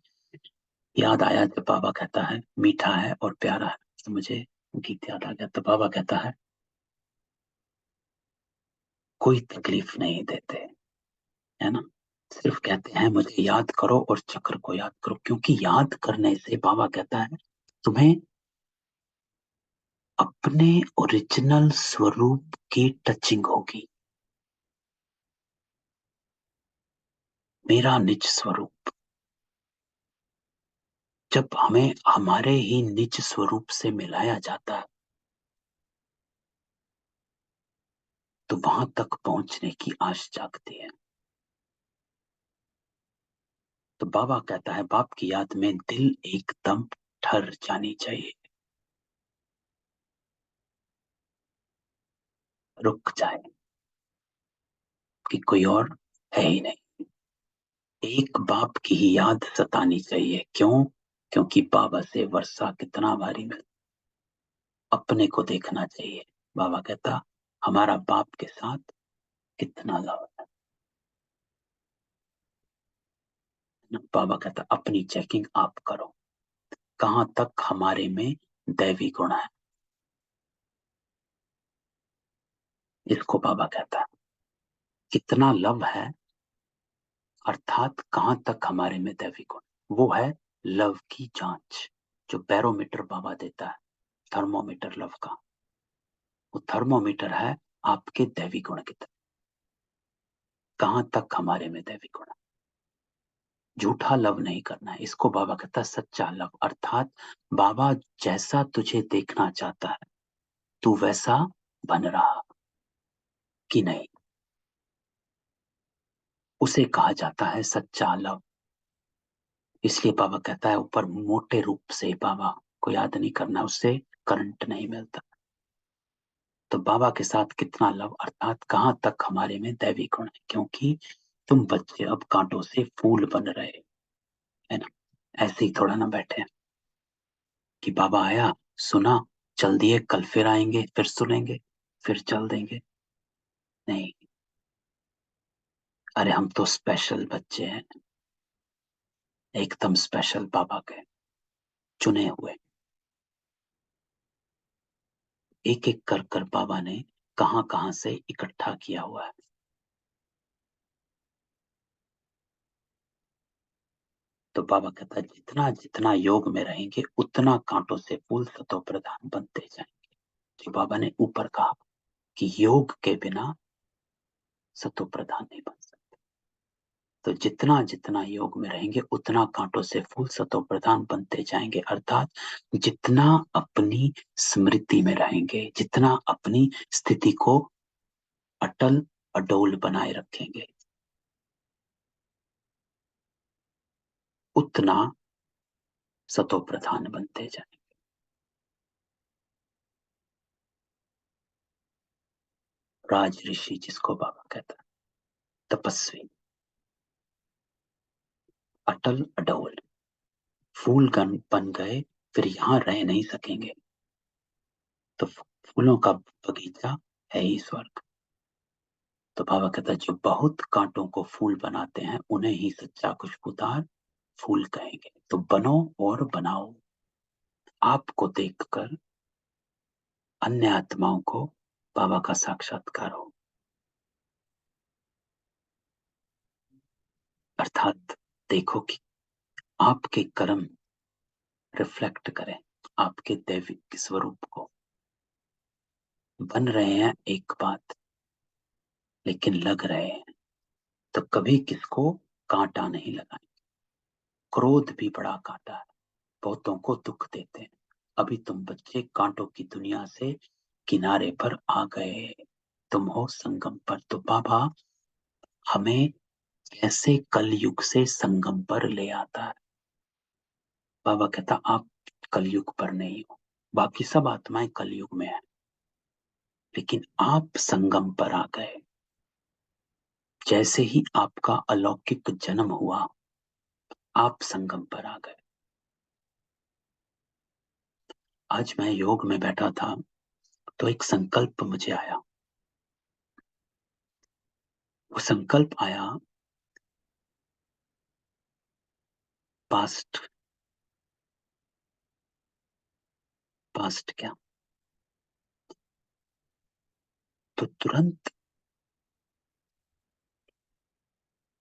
याद आया जब बाबा कहता है मीठा है और प्यारा है, तो मुझे गीत याद आ गया। तो बाबा कहता है कोई तकलीफ नहीं देते, है ना, सिर्फ कहते हैं मुझे याद करो और चक्र को याद करो, क्योंकि याद करने से बाबा कहता है तुम्हें अपने ओरिजिनल स्वरूप की टचिंग होगी। मेरा निज स्वरूप, जब हमें हमारे ही निज स्वरूप से मिलाया जाता है तो वहां तक पहुंचने की आश जागती है। तो बाबा कहता है बाप की याद में दिल एकदम ठहर जानी चाहिए, रुक जाए कि कोई और है ही नहीं। एक बाप की ही याद सतानी चाहिए। क्यों? क्योंकि बाबा से वर्षा कितना भारी में अपने को देखना चाहिए। बाबा कहता हमारा बाप के साथ कितना लव है। बाबा कहता अपनी चेकिंग आप करो, कहां तक हमारे में दैवी गुण है। इसको बाबा कहता है कितना लव है, अर्थात कहां तक हमारे में दैवी गुण। वो है लव की जांच, जो बैरोमीटर बाबा देता है, थर्मोमीटर लव का। वो थर्मोमीटर है आपके दैवी गुण की तरफ, कहां तक हमारे में दैवी गुण है। झूठा लव नहीं करना है, इसको बाबा कहता है सच्चा लव। अर्थात बाबा जैसा तुझे देखना चाहता है तू वैसा बन रहा कि नहीं, उसे कहा जाता है सच्चा लव। इसलिए बाबा कहता है ऊपर मोटे रूप से बाबा को याद नहीं करना, उससे करंट नहीं मिलता। तो बाबा के साथ कितना लव, अर्थात कहां तक हमारे में दैवी गुण है। क्योंकि तुम बच्चे अब कांटों से फूल बन रहे, है ना। ऐसे ही थोड़ा ना बैठे हैं कि बाबा आया, सुना, चल दिए, कल फिर आएंगे, फिर सुनेंगे, फिर चल देंगे। नहीं, अरे हम तो स्पेशल बच्चे हैं, एकदम स्पेशल बाबा के चुने हुए। एक एक कर कर बाबा ने कहां कहां से इकट्ठा किया हुआ है। तो बाबा कहता है जितना जितना योग में रहेंगे उतना कांटों से फूल सतो प्रधान बनते जाएंगे। जो बाबा ने ऊपर कहा कि योग के बिना सतो प्रधान नहीं बन सकते। तो जितना जितना योग में रहेंगे उतना कांटों से फूल सतो प्रधान बनते जाएंगे। अर्थात जितना अपनी स्मृति में रहेंगे, जितना अपनी स्थिति को अटल अडोल बनाए रखेंगे, उतना सतो प्रधान बनते जाएंगे। राज ऋषि जिसको बाबा कहता है, तपस्वी, अटल अडोल, फूल गन बन गए फिर यहां रह नहीं सकेंगे। तो फूलों का बगीचा है ही स्वर्ग। तो बाबा कहता है जो बहुत कांटों को फूल बनाते हैं उन्हें ही सच्चा खुशबूदार फूल कहेंगे। तो बनो और बनाओ, आपको देखकर अन्य आत्माओं को बाबा का साक्षात्कार हो। अर्थात देखो कि आपके कर्म रिफ्लेक्ट करें आपके दैविक स्वरूप को। बन रहे हैं एक बात लेकिन लग रहे हैं, तो कभी किसको कांटा नहीं लगाए। क्रोध भी बड़ा कांटा है, बहुतों को दुख देते हैं। अभी तुम बच्चे कांटों की दुनिया से किनारे पर आ गए, तुम हो संगम पर। तो बाबा हमें कैसे कलयुग से संगम पर ले आता है। बाबा कहता आप कलयुग पर नहीं हो, बाकी सब आत्माएं कलयुग में है, लेकिन आप संगम पर आ गए। जैसे ही आपका अलौकिक जन्म हुआ, आप संगम पर आ गए। आज मैं योग में बैठा था तो एक संकल्प मुझे आया। वो संकल्प आया, पास्ट। पास्ट क्या? तो तुरंत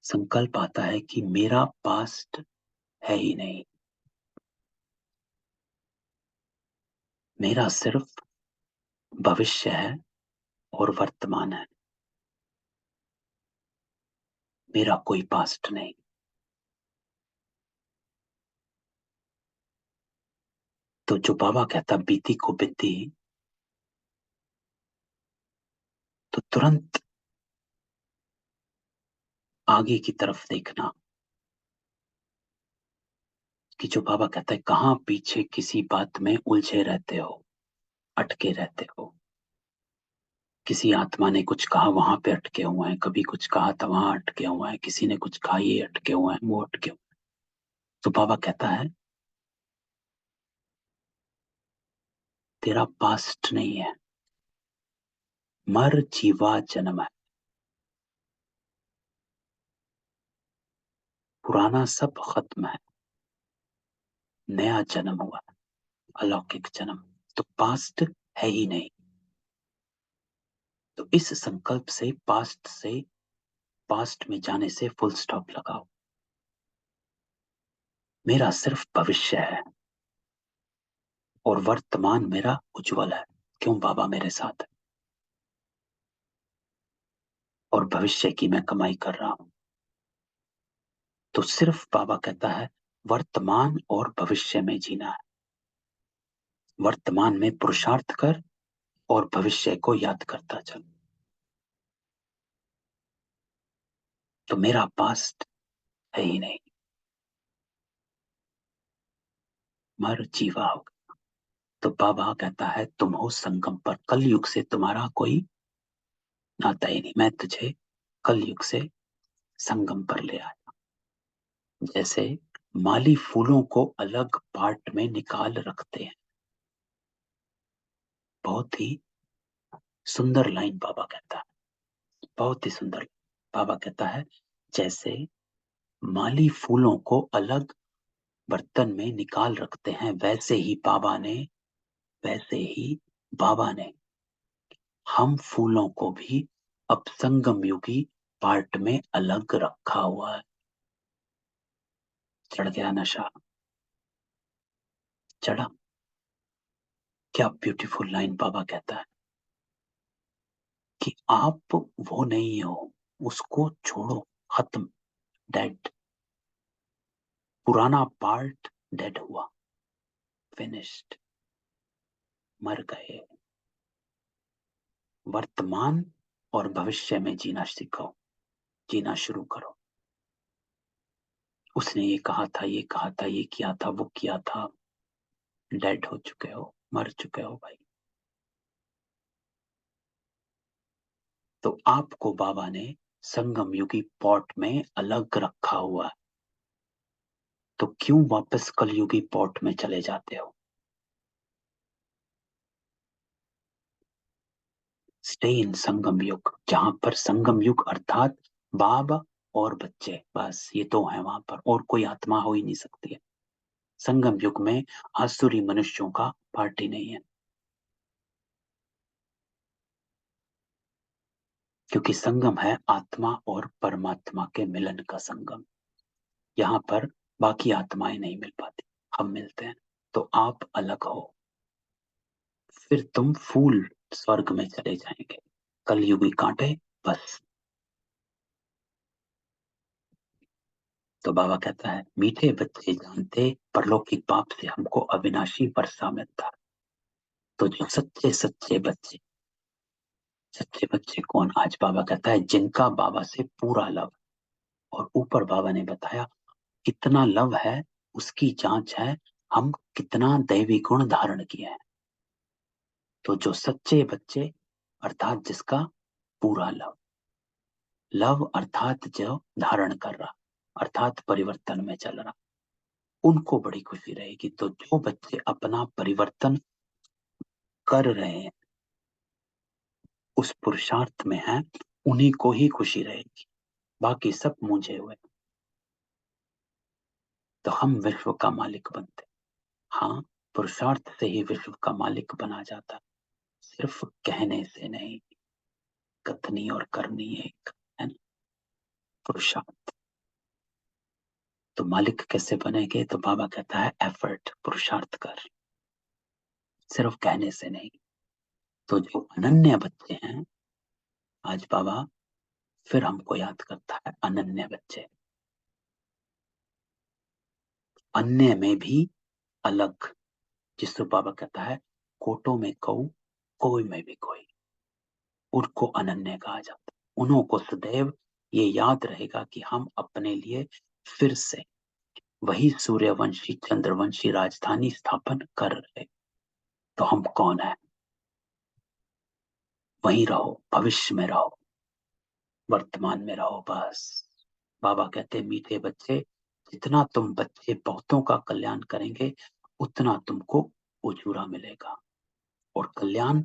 संकल्प आता है कि मेरा पास्ट है ही नहीं, मेरा सिर्फ भविष्य है और वर्तमान है, मेरा कोई पास्ट नहीं। तो जो बाबा कहता बीती को बिती, तो तुरंत आगे की तरफ देखना। कि जो बाबा कहता है कहाँ पीछे किसी बात में उलझे रहते हो, अटके रहते हो। किसी आत्मा ने कुछ कहा वहां पे अटके हुए हैं, कभी कुछ कहा था वहां अटके हुए हैं, किसी ने कुछ कहा ये अटके हुए हैं, वो अटके हुए हैं। तो बाबा कहता है तेरा पास्ट नहीं है, मर जीवा जन्म है। पुराना सब खत्म है, नया जन्म हुआ है, अलौकिक जन्म। तो पास्ट है ही नहीं। तो इस संकल्प से पास्ट में जाने से फुल स्टॉप लगाओ। मेरा सिर्फ भविष्य है और वर्तमान मेरा उज्जवल है। क्यों? बाबा मेरे साथ है और भविष्य की मैं कमाई कर रहा हूं। तो सिर्फ बाबा कहता है वर्तमान और भविष्य में जीना है। वर्तमान में पुरुषार्थ कर और भविष्य को याद करता चल। तो मेरा पास्ट है ही नहीं, मर जीवा होगा। तो बाबा कहता है तुम हो संगम पर, कलयुग से तुम्हारा कोई नाता ही नहीं। मैं तुझे कलयुग से संगम पर ले आया। जैसे माली फूलों को अलग पार्ट में निकाल रखते हैं। बहुत ही सुंदर लाइन बाबा कहता है, बहुत ही सुंदर। बाबा कहता है जैसे माली फूलों को अलग बर्तन में निकाल रखते हैं, वैसे ही बाबा ने हम फूलों को भी अब संगम युगी पार्ट में अलग रखा हुआ है। चढ़ गया नशा? चढ़ा? क्या ब्यूटीफुल लाइन बाबा कहता है कि आप वो नहीं हो, उसको छोड़ो, खत्म, डेड। पुराना पार्ट डेड हुआ, फिनिश्ड, मर गए। वर्तमान और भविष्य में जीना सीखो, जीना शुरू करो। उसने ये कहा था, ये कहा था, ये किया था, वो किया था। डेड हो चुके हो, मर चुके हो भाई। तो आपको बाबा ने संगम युगी पॉट में अलग रखा हुआ है। तो क्यों वापस कलयुगी पॉट में चले जाते हो? स्टे इन संगम युग, जहां पर संगम युग अर्थात बाप और बच्चे, बस ये तो है वहां पर, और कोई आत्मा हो ही नहीं सकती है। संगम युग में आसुरी मनुष्यों का पार्टी नहीं है, क्योंकि संगम है आत्मा और परमात्मा के मिलन का संगम। यहाँ पर बाकी आत्माएं नहीं मिल पाती, हम मिलते हैं। तो आप अलग हो, फिर तुम फूल स्वर्ग में चले जाएंगे, कलयुगी कांटे बस। तो बाबा कहता है, मीठे बच्चे जानते परलौकिक बाप से हमको अविनाशी वर्षा मिलता। तो जो सच्चे सच्चे बच्चे कौन? आज बाबा कहता है, जिनका बाबा से पूरा लव। और ऊपर बाबा ने बताया कितना लव है, उसकी जांच है हम कितना दैवी गुण धारण किए हैं। तो जो सच्चे बच्चे अर्थात जिसका पूरा लव, लव अर्थात जो धारण कर रहा, अर्थात परिवर्तन में चल रहा, उनको बड़ी खुशी रहेगी। तो जो बच्चे अपना परिवर्तन कर रहे हैं, उस पुरुषार्थ में हैं, उन्हीं को ही खुशी रहेगी, बाकी सब मुझे हुए। तो हम विश्व का मालिक बनते। हाँ, पुरुषार्थ से ही विश्व का मालिक बना जाता, सिर्फ कहने से नहीं। कथनी और करनी एक है ना, पुरुषार्थ। तो मालिक कैसे बनेंगे? तो बाबा कहता है एफर्ट, पुरुषार्थ कर, सिर्फ कहने से नहीं। तो जो अनन्य बच्चे हैं, आज बाबा फिर हमको याद करता है, अनन्य बच्चे, अन्य में भी अलग, जिसको बाबा कहता है कोटों में कऊ, कोई में भी कोई, उनको अनन्य कहा जाता है। उन्हों को सदैव ये याद रहेगा कि हम अपने लिए फिर से वही सूर्यवंशी चंद्रवंशी राजधानी स्थापन कर रहे। तो हम कौन है? वहीं रहो, भविष्य में रहो, वर्तमान में रहो बस। बाबा कहते, मीठे बच्चे, जितना तुम बच्चे बहुतों का कल्याण करेंगे, उतना तुमको उजूरा मिलेगा। और कल्याण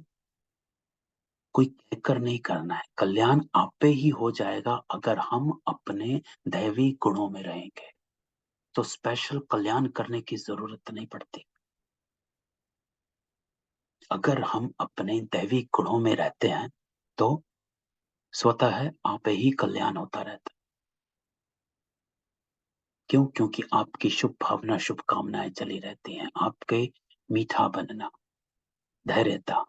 कोई कहकर नहीं करना है, कल्याण आपे ही हो जाएगा अगर हम अपने दैवी गुणों में रहेंगे। तो स्पेशल कल्याण करने की जरूरत नहीं पड़ती। अगर हम अपने दैवी गुणों में रहते हैं तो स्वतः है आपे ही कल्याण होता रहता है। क्यों? क्योंकि आपकी शुभ भावना, शुभकामनाएं चली रहती हैं, आपके मीठा बनना, धैर्यता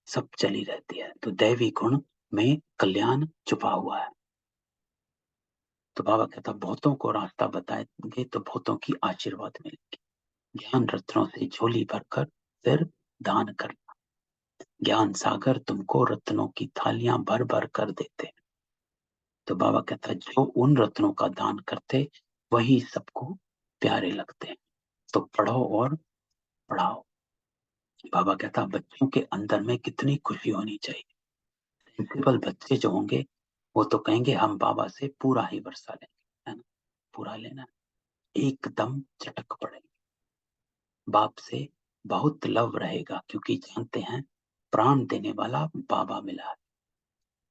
सब चली रहती है। तो दैवी गुण में कल्याण छुपा हुआ है। तो बाबा कहता, बहुतों को रास्ता बताएंगे तो बहुतों की आशीर्वाद मिलेगी। ज्ञान रत्नों से झोली भरकर फिर दान करना। ज्ञान सागर तुमको रत्नों की थालियां भर भर कर देते। तो बाबा कहता, जो उन रत्नों का दान करते वही सबको प्यारे लगते हैं। तो पढ़ो और पढ़ाओ। बाबा कहता, बच्चों के अंदर में कितनी खुशी होनी चाहिए। सेंसिबल बच्चे जो होंगे वो तो कहेंगे हम बाबा से पूरा ही वर्षा लेंगे, है ना, पूरा लेना, एकदम चटक पड़ेंगे। बाप से बहुत लव रहेगा, क्योंकि जानते हैं प्राण देने वाला बाबा मिला है।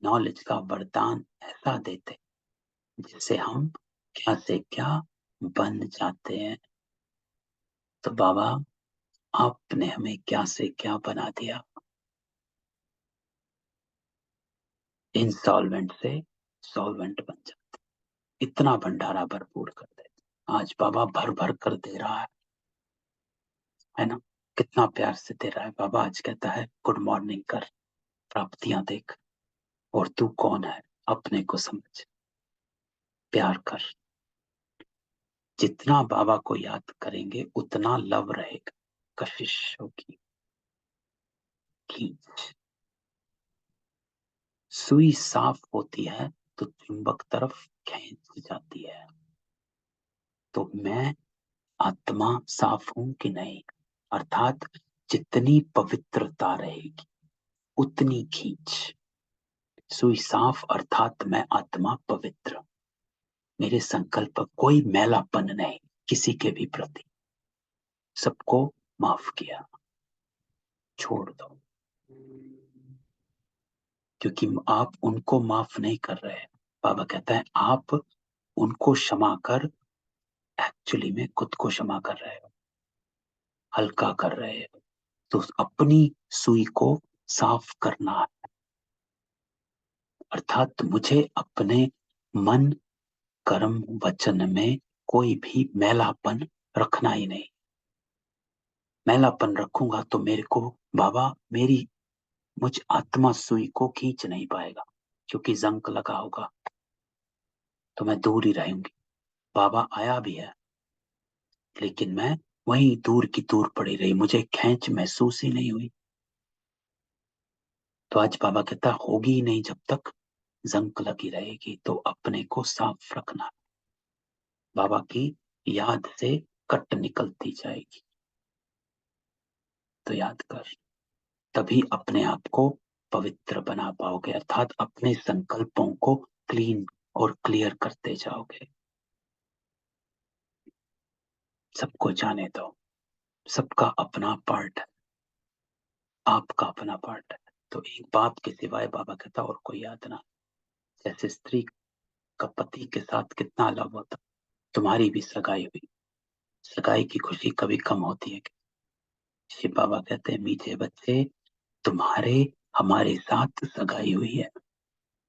नॉलेज का वरदान ऐसा देते जिससे हम क्या से क्या बन जाते हैं। तो बाबा, आपने हमें क्या से क्या बना दिया। इंसॉल्वेंट से सॉल्वेंट बन जाते, इतना भंडारा भरपूर कर देते। आज बाबा भर भर कर दे रहा है ना, कितना प्यार से दे रहा है। बाबा आज कहता है गुड मॉर्निंग कर, प्राप्तियां देख, और तू कौन है अपने को समझ, प्यार कर। जितना बाबा को याद करेंगे उतना लव रहेगा, कशिश होगी, खींच। सुई साफ होती है तो चुंबक तरफ खींच जाती है। तो मैं आत्मा साफ हूं कि नहीं, अर्थात जितनी पवित्रता रहेगी उतनी खींच। सुई साफ अर्थात मैं आत्मा पवित्र, मेरे संकल्प कोई मैलापन नहीं किसी के भी प्रति, सबको माफ किया, छोड़ दो। क्योंकि आप उनको माफ नहीं कर रहे। बाबा कहता है आप उनको क्षमा कर एक्चुअली में खुद को क्षमा कर रहे हो, हल्का कर रहे हो। तो अपनी सुई को साफ करना है, अर्थात मुझे अपने मन कर्म वचन में कोई भी मैलापन रखना ही नहीं। मैलापन रखूंगा तो मेरे को बाबा मेरी मुझ आत्मा सुई को खींच नहीं पाएगा, क्योंकि जंक लगा होगा, तो मैं दूर ही रहूंगी। बाबा आया भी है, लेकिन मैं वहीं दूर की दूर पड़ी रही, मुझे खेच महसूस ही नहीं हुई। तो आज बाबा कहता होगी ही नहीं, जब तक जंग लगी रहेगी तो अपने को साफ रखना। बाबा की याद से कट निकलती जाएगी, तो याद कर, तभी अपने आप को पवित्र बना पाओगे, अर्थात अपने संकल्पों को क्लीन और क्लियर करते जाओगे। सबको जाने दो, सबका अपना पार्ट है, आपका अपना पार्ट है। तो एक बाप के सिवाय बाबा कहता और कोई याद ना। जैसे स्त्री का पति के साथ कितना अलग होता, तुम्हारी भी सगाई हुई, सगाई की खुशी कभी कम होती है? शिव बाबा कहते हैं मीठे बच्चे, तुम्हारे हमारे साथ सगाई हुई है,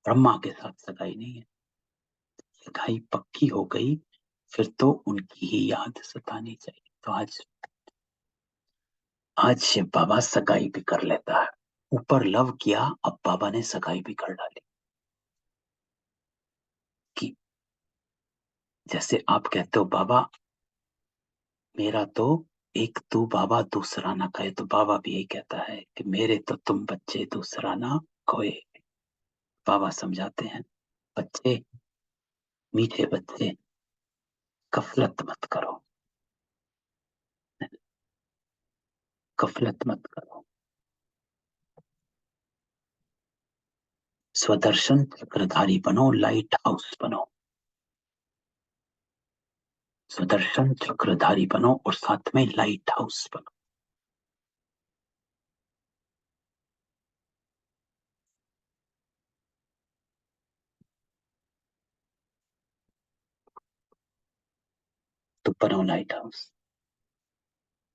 ब्रह्मा के साथ सगाई नहीं है। सगाई पक्की हो गई, फिर तो उनकी ही याद सतानी चाहिए। तो आज आज शिव बाबा सगाई भी कर लेता है, ऊपर लव किया, अब बाबा ने सगाई भी कर डाली। कि जैसे आप कहते हो बाबा मेरा तो एक तू बाबा दूसरा ना कहे, तो बाबा भी यही कहता है कि मेरे तो तुम बच्चे दूसरा ना कोई। बाबा समझाते हैं बच्चे, मीठे बच्चे, गफलत मत करो, गफलत मत करो। स्वदर्शन चक्रधारी बनो, लाइट हाउस बनो। स्वदर्शन चक्रधारी बनो और साथ में लाइट हाउस बनो। तो बनो लाइट हाउस,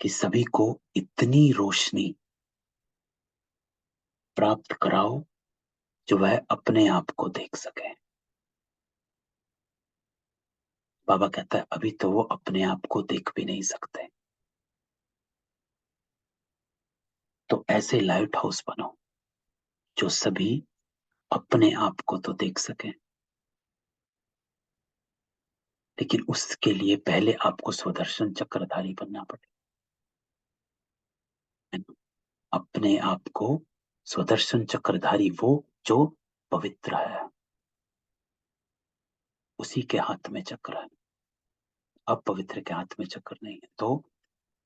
कि सभी को इतनी रोशनी प्राप्त कराओ जो वह अपने आप को देख सके। बाबा कहता है अभी तो वो अपने आप को देख भी नहीं सकते, तो ऐसे लाइट हाउस बनो जो सभी अपने आप को तो देख सके। लेकिन उसके लिए पहले आपको स्वदर्शन चक्रधारी बनना पड़ेगा। अपने आप को स्वदर्शन चक्रधारी, वो जो पवित्र है, उसी के हाथ में चक्र है। अब पवित्र के हाथ में चक्र नहीं है, तो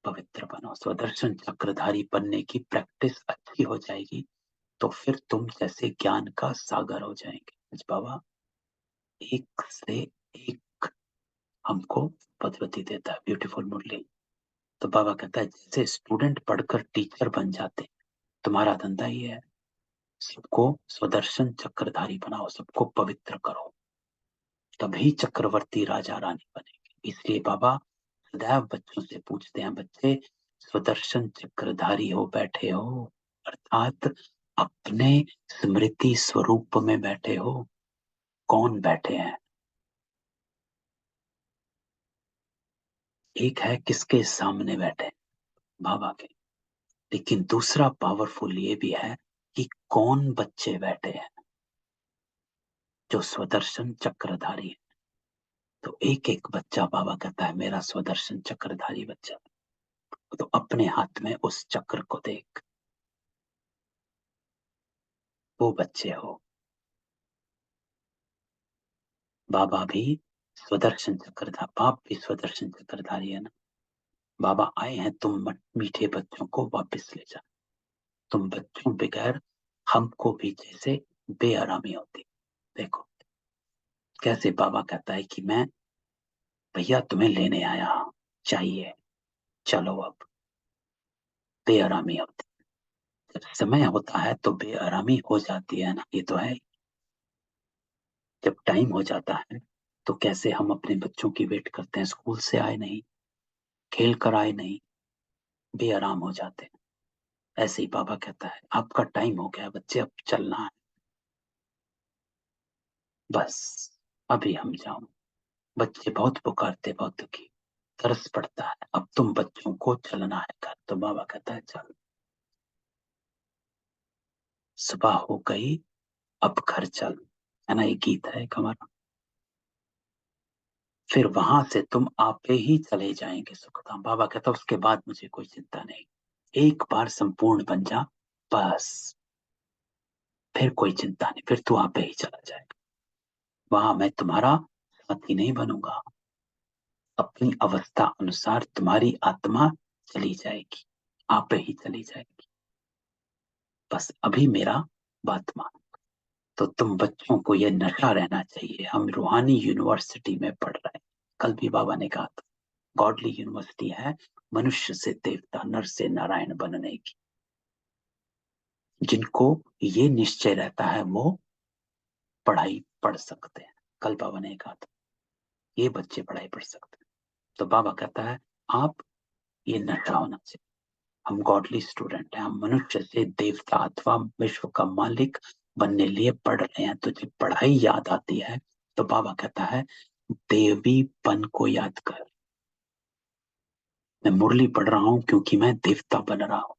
पवित्र बनो। स्वदर्शन चक्रधारी बनने की प्रैक्टिस अच्छी हो जाएगी तो फिर तुम जैसे ज्ञान का सागर हो जाएंगे। आज बाबा एक से एक हमको पद्धति देता है, ब्यूटीफुल मुरली। तो बाबा कहता है जैसे स्टूडेंट पढ़कर टीचर बन जाते, तुम्हारा धंधा ही है, सबको स्वदर्शन चक्रधारी बनाओ, सबको पवित्र करो, तभी चक्रवर्ती राजा रानी बनेंगे। इसलिए बाबा सदैव बच्चों से पूछते हैं, बच्चे स्वदर्शन चक्रधारी हो बैठे हो, अर्थात अपने स्मृति स्वरूप में बैठे हो। कौन बैठे हैं? एक है किसके सामने बैठे, बाबा के। लेकिन दूसरा पावरफुल ये भी है कि कौन बच्चे बैठे हैं जो स्वदर्शन चक्रधारी है। तो एक एक बच्चा बाबा कहता है मेरा स्वदर्शन चक्रधारी बच्चा। तो अपने हाथ में उस चक्र को देख, वो बच्चे हो। बाबा भी स्वदर्शन चक्रधारी, बाप भी स्वदर्शन चक्रधारी है ना। बाबा आए हैं तुम मीठे बच्चों को वापस ले जा। तुम बच्चों बगैर हमको भी जैसे बेआरामी होती। देखो कैसे बाबा कहता है कि मैं भैया तुम्हें लेने आया, चाहिए, चलो। अब बेआरामी होती, जब समय होता है तो बेआरामी हो जाती है ना, ये तो है। जब टाइम हो जाता है तो कैसे हम अपने बच्चों की वेट करते हैं, स्कूल से आए नहीं, खेल कर आए नहीं, बेआराम हो जाते हैं। ऐसे ही बाबा कहता है आपका टाइम हो गया बच्चे, अब चलना है, बस अभी हम जाओ। बच्चे बहुत पुकारते, बहुत दुखी, तरस पड़ता है, अब तुम बच्चों को चलना है घर। तो बाबा कहता है चल, सुबह हो गई, अब घर चल, है ना, ये गीत है एक हमारा। फिर वहां से तुम आपे ही चले जाएंगे सुखधाम। बाबा कहता उसके बाद मुझे कोई चिंता नहीं, एक बार संपूर्ण बन जा बस, फिर कोई चिंता नहीं, फिर तू आपे ही चला जाएगा। वहां मैं तुम्हारा साथी नहीं बनूंगा, अपनी अवस्था अनुसार तुम्हारी आत्मा चली जाएगी, आपे ही चली जाएगी। बस अभी मेरा बात मान। तो तुम बच्चों को ये नशा रहना चाहिए, हम रूहानी यूनिवर्सिटी में पढ़ रहे हैं। कल भी बाबा ने कहा था गॉडली यूनिवर्सिटी है, मनुष्य से देवता, नर से नारायण बनने की। जिनको ये निश्चय रहता है वो पढ़ाई पढ़ सकते हैं। कल बाबा ने कहा था ये बच्चे पढ़ाई पढ़ सकते हैं। तो बाबा कहता है आप ये नशा होना चाहिए, हम गॉडली स्टूडेंट हैं, हम मनुष्य से देवता अथवा विश्व का मालिक बनने लिए पढ़ रहे हैं। तो जब पढ़ाई याद आती है तो बाबा कहता है देवीपन को याद कर। मैं मुरली पढ़ रहा हूं क्योंकि मैं देवता बन रहा हूं,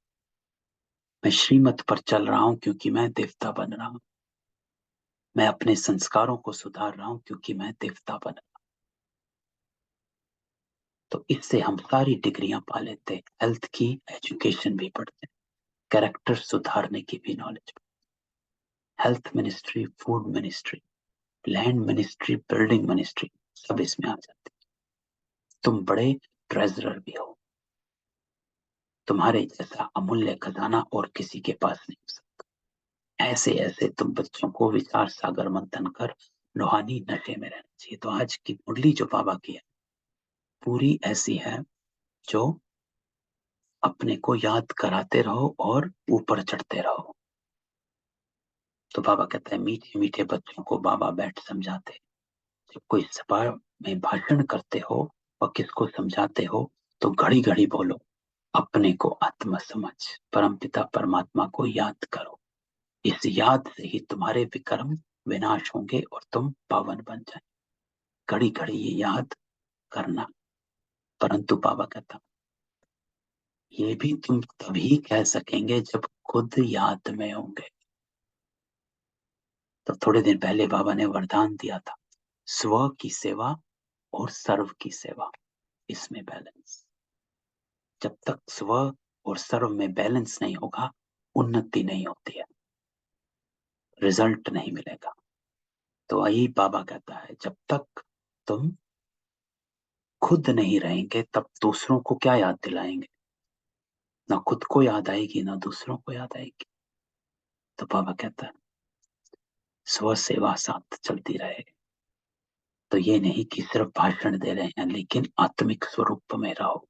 मैं श्रीमत पर चल रहा हूं क्योंकि मैं देवता बन रहा हूं, मैं अपने संस्कारों को सुधार रहा हूं क्योंकि मैं देवता बन रहा हूं। तो इससे हम सारी डिग्रियां पा लेते हैं, हेल्थ की एजुकेशन भी पढ़ते हैं, कैरेक्टर सुधारने की भी knowledge, health ministry, food ministry, land ministry, building ministry, सब इसमें आ जाते हैं। तुम बड़े ट्रेजरर भी हो, तुम्हारे जैसा अमूल्य खजाना और किसी के पास नहीं हो सकता। ऐसे ऐसे तुम बच्चों को विचार सागर मंथन कर रूहानी नशे में रहना चाहिए। तो आज की मुरली जो बाबा की है पूरी ऐसी है जो अपने को याद कराते रहो और ऊपर चढ़ते रहो। तो बाबा कहता है मीठे मीठे बच्चों को बाबा बैठ समझाते। जब कोई सभा में भाषण करते हो और किसको समझाते हो तो घड़ी घड़ी बोलो अपने को आत्मा समझ, परमपिता परमात्मा को याद करो। इस याद से ही तुम्हारे विक्रम विनाश होंगे और तुम पावन बन जाए। घड़ी घड़ी ये याद करना। परंतु बाबा कहता ये भी तुम तभी कह सकेंगे जब खुद याद में होंगे। तो थोड़े दिन पहले बाबा ने वरदान दिया था स्व की सेवा और सर्व की सेवा, इसमें बैलेंस। जब तक स्व और सर्व में बैलेंस नहीं होगा उन्नति नहीं होती है, रिजल्ट नहीं मिलेगा। तो यही बाबा कहता है जब तक तुम खुद नहीं रहेंगे तब दूसरों को क्या याद दिलाएंगे, ना खुद को याद आएगी ना दूसरों को याद आएगी। तो बाबा कहता है स्व सेवा साथ चलती रहे। तो ये नहीं कि सिर्फ भाषण दे रहे हैं लेकिन आत्मिक स्वरूप में रहो।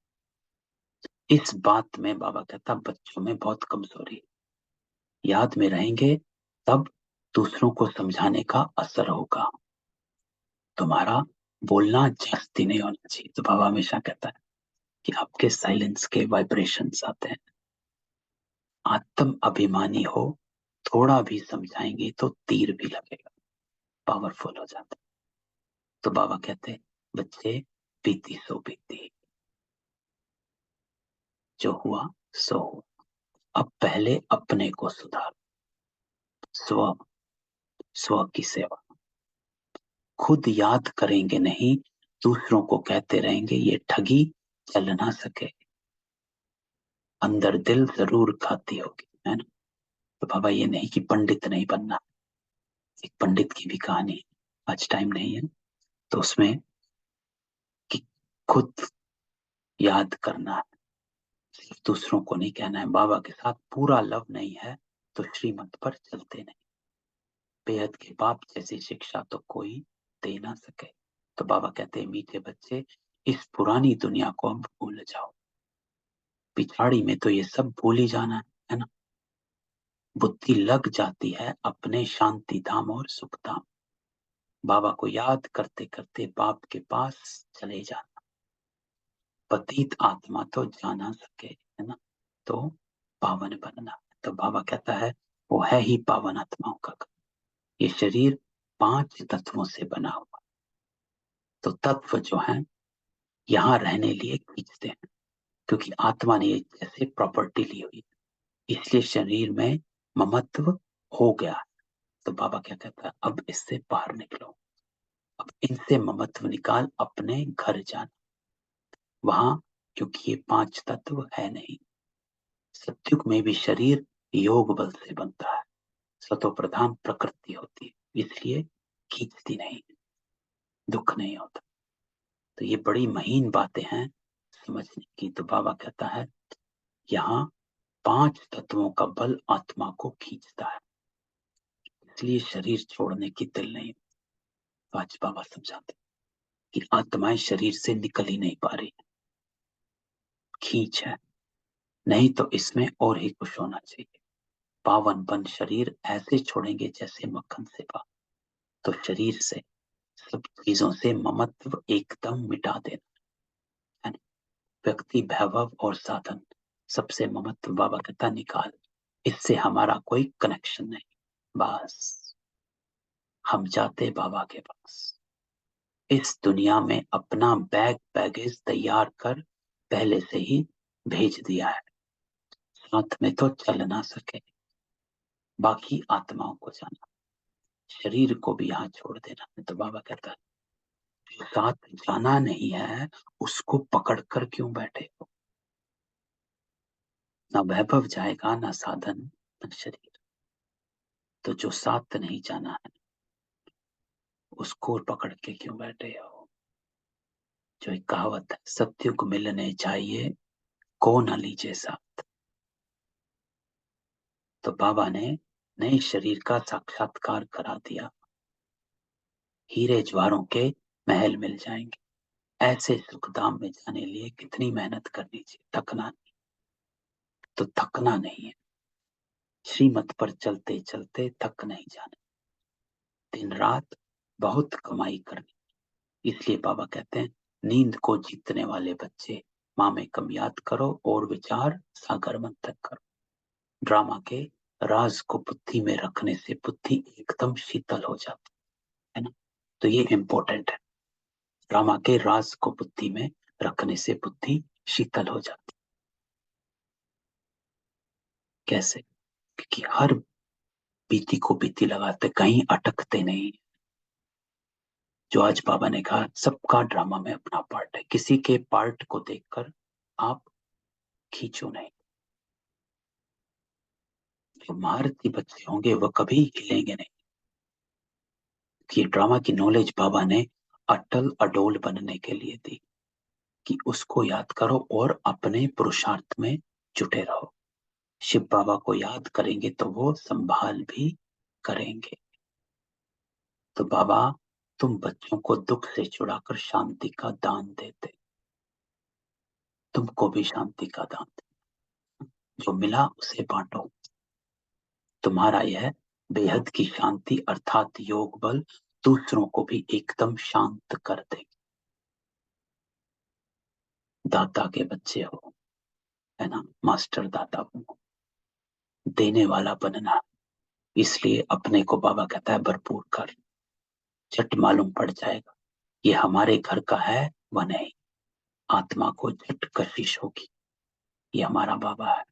इस बात में बाबा कहता बच्चों में बहुत कमजोरी है। याद में रहेंगे तब दूसरों को समझाने का असर होगा। तुम्हारा बोलना जास्ती नहीं होना चाहिए। तो बाबा हमेशा कहता है कि आपके साइलेंस के वाइब्रेशंस आते हैं। आत्म अभिमानी हो, थोड़ा भी समझाएंगे तो तीर भी लगेगा, पावरफुल हो जाता है। तो बाबा कहते हैं बच्चे बीती सो बीती, जो हुआ सो हुआ। अब पहले अपने को सुधार, स्व, स्व की सेवा। खुद याद करेंगे नहीं, दूसरों को कहते रहेंगे ये ठगी चल ना सके, अंदर दिल जरूर खाती होगी, है ना। तो बाबा ये नहीं कि पंडित नहीं बनना। एक पंडित की भी कहानी है, आज टाइम नहीं है तो उसमें कि खुद याद करना है, सिर्फ दूसरों को नहीं कहना है। बाबा के साथ पूरा लव नहीं है तो श्रीमत पर चलते नहीं। बेहद के बाप जैसी शिक्षा तो कोई दे ना सके। तो बाबा कहते हैं मीठे बच्चे इस पुरानी दुनिया को अब भूल जाओ, पिछाड़ी में तो ये सब भूल ही जाना है ना। बुद्धि लग जाती है अपने शांति धाम और सुख धाम। बाबा को याद करते करते बाप के पास चले जाना। पतित आत्मा तो जाना सके, है ना। तो पावन बनना। तो बाबा कहता है वो है ही पावन आत्माओं का घर। ये शरीर 5 तत्वों से बना हुआ। तो तत्व जो है यहाँ रहने लिए खींचते हैं क्योंकि आत्मा ने जैसे प्रॉपर्टी ली हुई, इसलिए शरीर में ममत्व हो गया। तो बाबा क्या कहता है अब इससे बाहर निकलो, अब इनसे ममत्व निकाल, अपने घर जाना वहां, क्योंकि ये 5 तत्व है नहीं। सत्युग में भी शरीर योग बल से बनता है, सतो प्रधान प्रकृति होती है, इसलिए खींचती नहीं, दुख नहीं होता। तो ये बड़ी महीन बातें हैं समझने की। तो बाबा कहता है यहाँ 5 तत्वों का बल आत्मा को खींचता है, इसलिए शरीर छोड़ने की दिल नहीं। आज बाबा समझाते कि आत्माएं शरीर से निकल ही नहीं पा रही, खींच है, नहीं तो इसमें और ही कुछ होना चाहिए। पावन बन शरीर ऐसे छोड़ेंगे जैसे मक्खन से पा। तो शरीर से, सब चीजों से ममत्व एकदम मिटा देना है ना। व्यक्ति, वैभव और साधन, सबसे ममत्व बाबा कहता निकाल, इससे हमारा कोई कनेक्शन नहीं। बस हम जाते बाबा के पास। इस दुनिया में अपना बैगेज तैयार कर पहले से ही भेज दिया है, साथ में तो चल ना सके, बाकी आत्माओं को जाना, शरीर को भी यहाँ छोड़ देना है। तो बाबा कहता है जो साथ जाना नहीं है उसको पकड़ कर क्यों बैठे हो। ना वैभव जाएगा, ना साधन, ना शरीर। तो जो साथ नहीं जाना है उसको पकड़ के क्यों बैठे हो। जो एक कहावत है, सत्युग मिलने चाहिए को न लीजिए साथ। तो बाबा ने नए शरीर का साक्षात्कार करा दिया, हीरे ज्वारों के महल मिल जाएंगे। ऐसे सुखधाम में जाने लिए कितनी मेहनत करनी चाहिए, थकना नहीं। तो थकना नहीं है, श्रीमत पर चलते चलते थक नहीं जाना, दिन रात बहुत कमाई करनी। इसलिए बाबा कहते हैं नींद को जीतने वाले बच्चे माँ में कम याद करो और विचार सागर मंथन करो। ड्रामा के राज को बुद्धि में रखने से बुद्धि एकदम शीतल हो जाती है ना। तो ये इंपॉर्टेंट है, ड्रामा के राज को बुद्धि में रखने से बुद्धि शीतल हो जाती। कैसे? क्योंकि हर बीती को बीती लगाते, कहीं अटकते नहीं। जो आज बाबा ने कहा सबका ड्रामा में अपना पार्ट है, किसी के पार्ट को देखकर आप खींचो नहीं। जो महारथी बच्चे होंगे वो कभी हिलेंगे नहीं। ये ड्रामा की नॉलेज बाबा ने अटल अडोल बनने के लिए दी कि उसको याद करो और अपने पुरुषार्थ में जुटे रहो। शिव बाबा को याद करेंगे तो वो संभाल भी करेंगे। तो बाबा तुम बच्चों को दुख से छुड़ाकर शांति का दान देते, तुमको भी शांति का दान दे। जो मिला उसे बांटो। तुम्हारा यह बेहद की शांति अर्थात योग बल दूसरों को भी एकदम शांत कर दे। दाता के बच्चे हो, है ना, मास्टर दाता बनो, देने वाला बनना। इसलिए अपने को बाबा कहता है भरपूर कर, झट मालूम पड़ जाएगा ये हमारे घर का है व नहीं। आत्मा को झट कशिश होगी, ये हमारा बाबा है।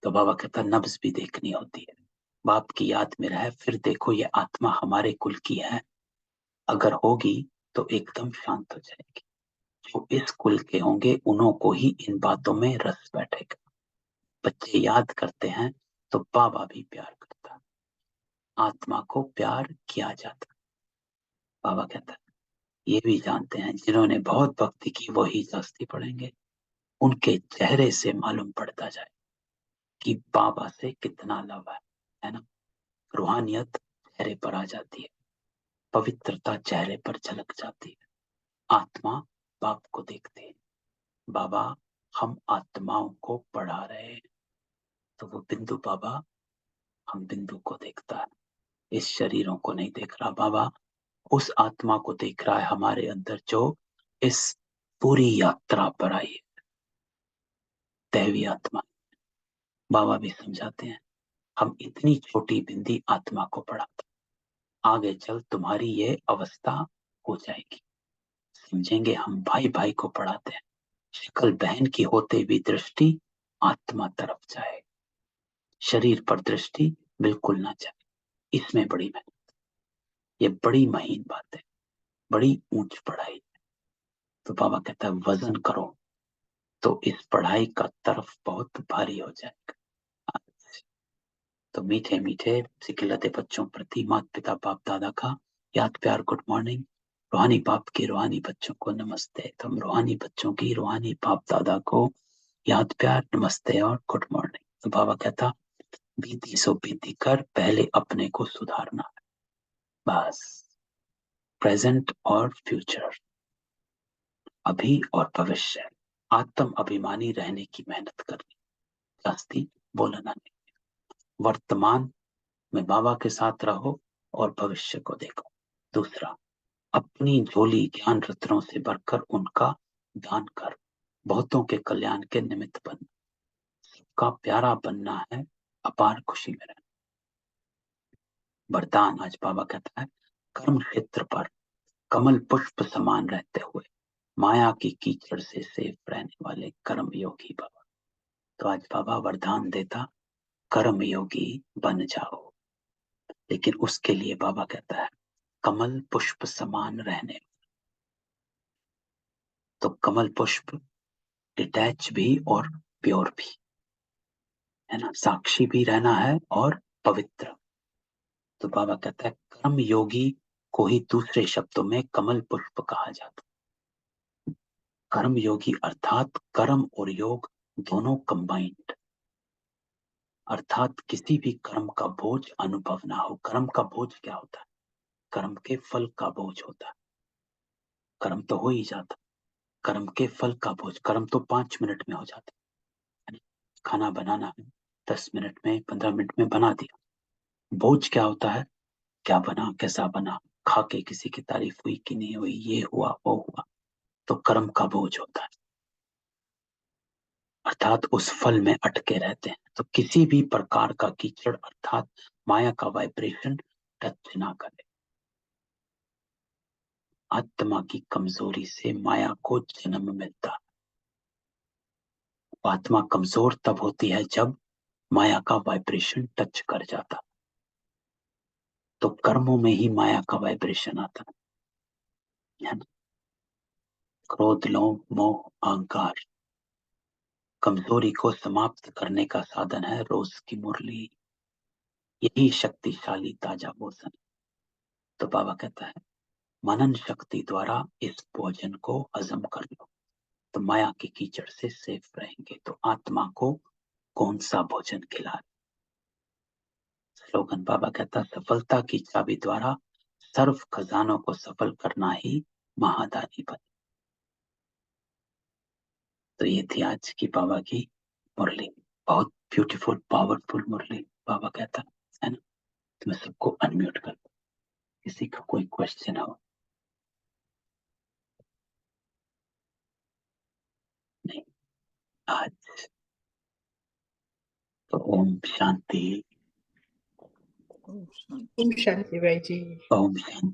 तो बाबा कहता नब्ज भी देखनी होती है, बाप की याद में रहे फिर देखो ये आत्मा हमारे कुल की है, अगर होगी तो एकदम शांत हो जाएगी। जो इस कुल के होंगे उन्हों को ही इन बातों में रस बैठेगा। बच्चे याद करते हैं तो बाबा भी प्यार करता है, आत्मा को प्यार किया जाता। बाबा कहता है ये भी जानते हैं जिन्होंने बहुत भक्ति की वही शास्त्री पढ़ेंगे, उनके चेहरे से मालूम पड़ता जाए कि बाबा से कितना लव है ना। रूहानियत चेहरे पर आ जाती है, पवित्रता चेहरे पर झलक जाती है। आत्मा बाप को देखते हैं, बाबा हम आत्माओं को पढ़ा रहे हैं। तो वो बिंदु बाबा हम बिंदु को देखता है, इस शरीरों को नहीं देख रहा। बाबा उस आत्मा को देख रहा है हमारे अंदर जो इस पूरी यात्रा पर आई है, दैवी आत्मा। बाबा भी समझाते हैं हम इतनी छोटी बिंदी आत्मा को पढ़ाते, आगे चल तुम्हारी ये अवस्था हो जाएगी। समझेंगे हम भाई भाई को पढ़ाते हैं, शक्ल बहन की होते भी दृष्टि आत्मा तरफ जाए, शरीर पर दृष्टि बिल्कुल ना जाए। इसमें बड़ी मेहनत, ये बड़ी महीन बात है। बड़ी ऊंच पढ़ाई। तो बाबा कहता है वजन करो तो इस पढ़ाई का तरफ बहुत भारी हो जाएगा। तो मीठे मीठे सिखिलते बच्चों प्रति माता पिता बाप दादा का याद प्यार गुड मॉर्निंग। रूहानी बाप के रूहानी बच्चों को नमस्ते। तो हम रूहानी बच्चों की रूहानी बाप दादा को याद प्यार नमस्ते और गुड मॉर्निंग। तो बाबा कहता बीती सो बीती कर पहले अपने को सुधारना है, बस। प्रेजेंट और फ्यूचर, अभी और भविष्य, आत्म अभिमानी रहने की मेहनत करनी, जास्ती बोलना नहीं। वर्तमान में बाबा के साथ रहो और भविष्य को देखो। दूसरा, अपनी झोली ज्ञान रत्नों से भरकर उनका दान कर, बहुतों के कल्याण के निमित्त बन, सबका प्यारा बनना है, अपार खुशी में रहना। वरदान आज बाबा कहता है कर्म क्षेत्र पर कमल पुष्प समान रहते हुए माया की कीचड़ से सेफ रहने वाले कर्म योगी बाबा। तो आज बाबा वरदान देता कर्म योगी बन जाओ, लेकिन उसके लिए बाबा कहता है कमल पुष्प समान रहने। तो कमल पुष्प डिटैच भी और प्योर भी है ना, साक्षी भी रहना है और पवित्र। तो बाबा कहता है कर्म योगी को ही दूसरे शब्दों में कमल पुष्प कहा जाता। कर्म योगी अर्थात कर्म और योग दोनों कंबाइंड, अर्थात किसी भी कर्म का बोझ अनुभव ना हो। कर्म का बोझ क्या होता है? कर्म के फल का बोझ होता है। कर्म तो हो ही जाता, कर्म के फल का बोझ। कर्म तो 5 मिनट में हो जाता है। खाना बनाना है 10 मिनट में 15 मिनट में बना दिया। बोझ क्या होता है? क्या बना, कैसा बना, खा के किसी की तारीफ हुई कि नहीं हुई, ये हुआ वो हुआ, तो कर्म का बोझ होता है, अर्थात उस फल में अटके रहते हैं। तो किसी भी प्रकार का कीचड़ अर्थात माया का वाइब्रेशन टच ना करे। आत्मा की कमजोरी से माया को जन्म मिलता है। आत्मा कमजोर तब होती है जब माया का वाइब्रेशन टच कर जाता। तो कर्मों में ही माया का वाइब्रेशन आता है ना। क्रोध लोभ मोह अहंकार, कमजोरी को समाप्त करने का साधन है रोज की मुरली, यही शक्तिशाली ताजा भोजन। तो बाबा कहता है मनन शक्ति द्वारा इस भोजन को हजम कर लो, तो माया के कीचड़ से सेफ रहेंगे। तो आत्मा को कौन सा भोजन खिलाए? स्लोगन बाबा कहता सफलता की चाबी द्वारा सर्व खजानों को सफल करना ही महादानी बने। तो ये थी आज की बाबा की मुरली, बहुत ब्यूटीफुल पावरफुल मुरली। बाबा कहता है ना। तो मैं सबको अनम्यूट कर, किसी का कोई क्वेश्चन हो? नहीं। आज तो ओम शांति। ओम शांति भाई जी। ओम शांति।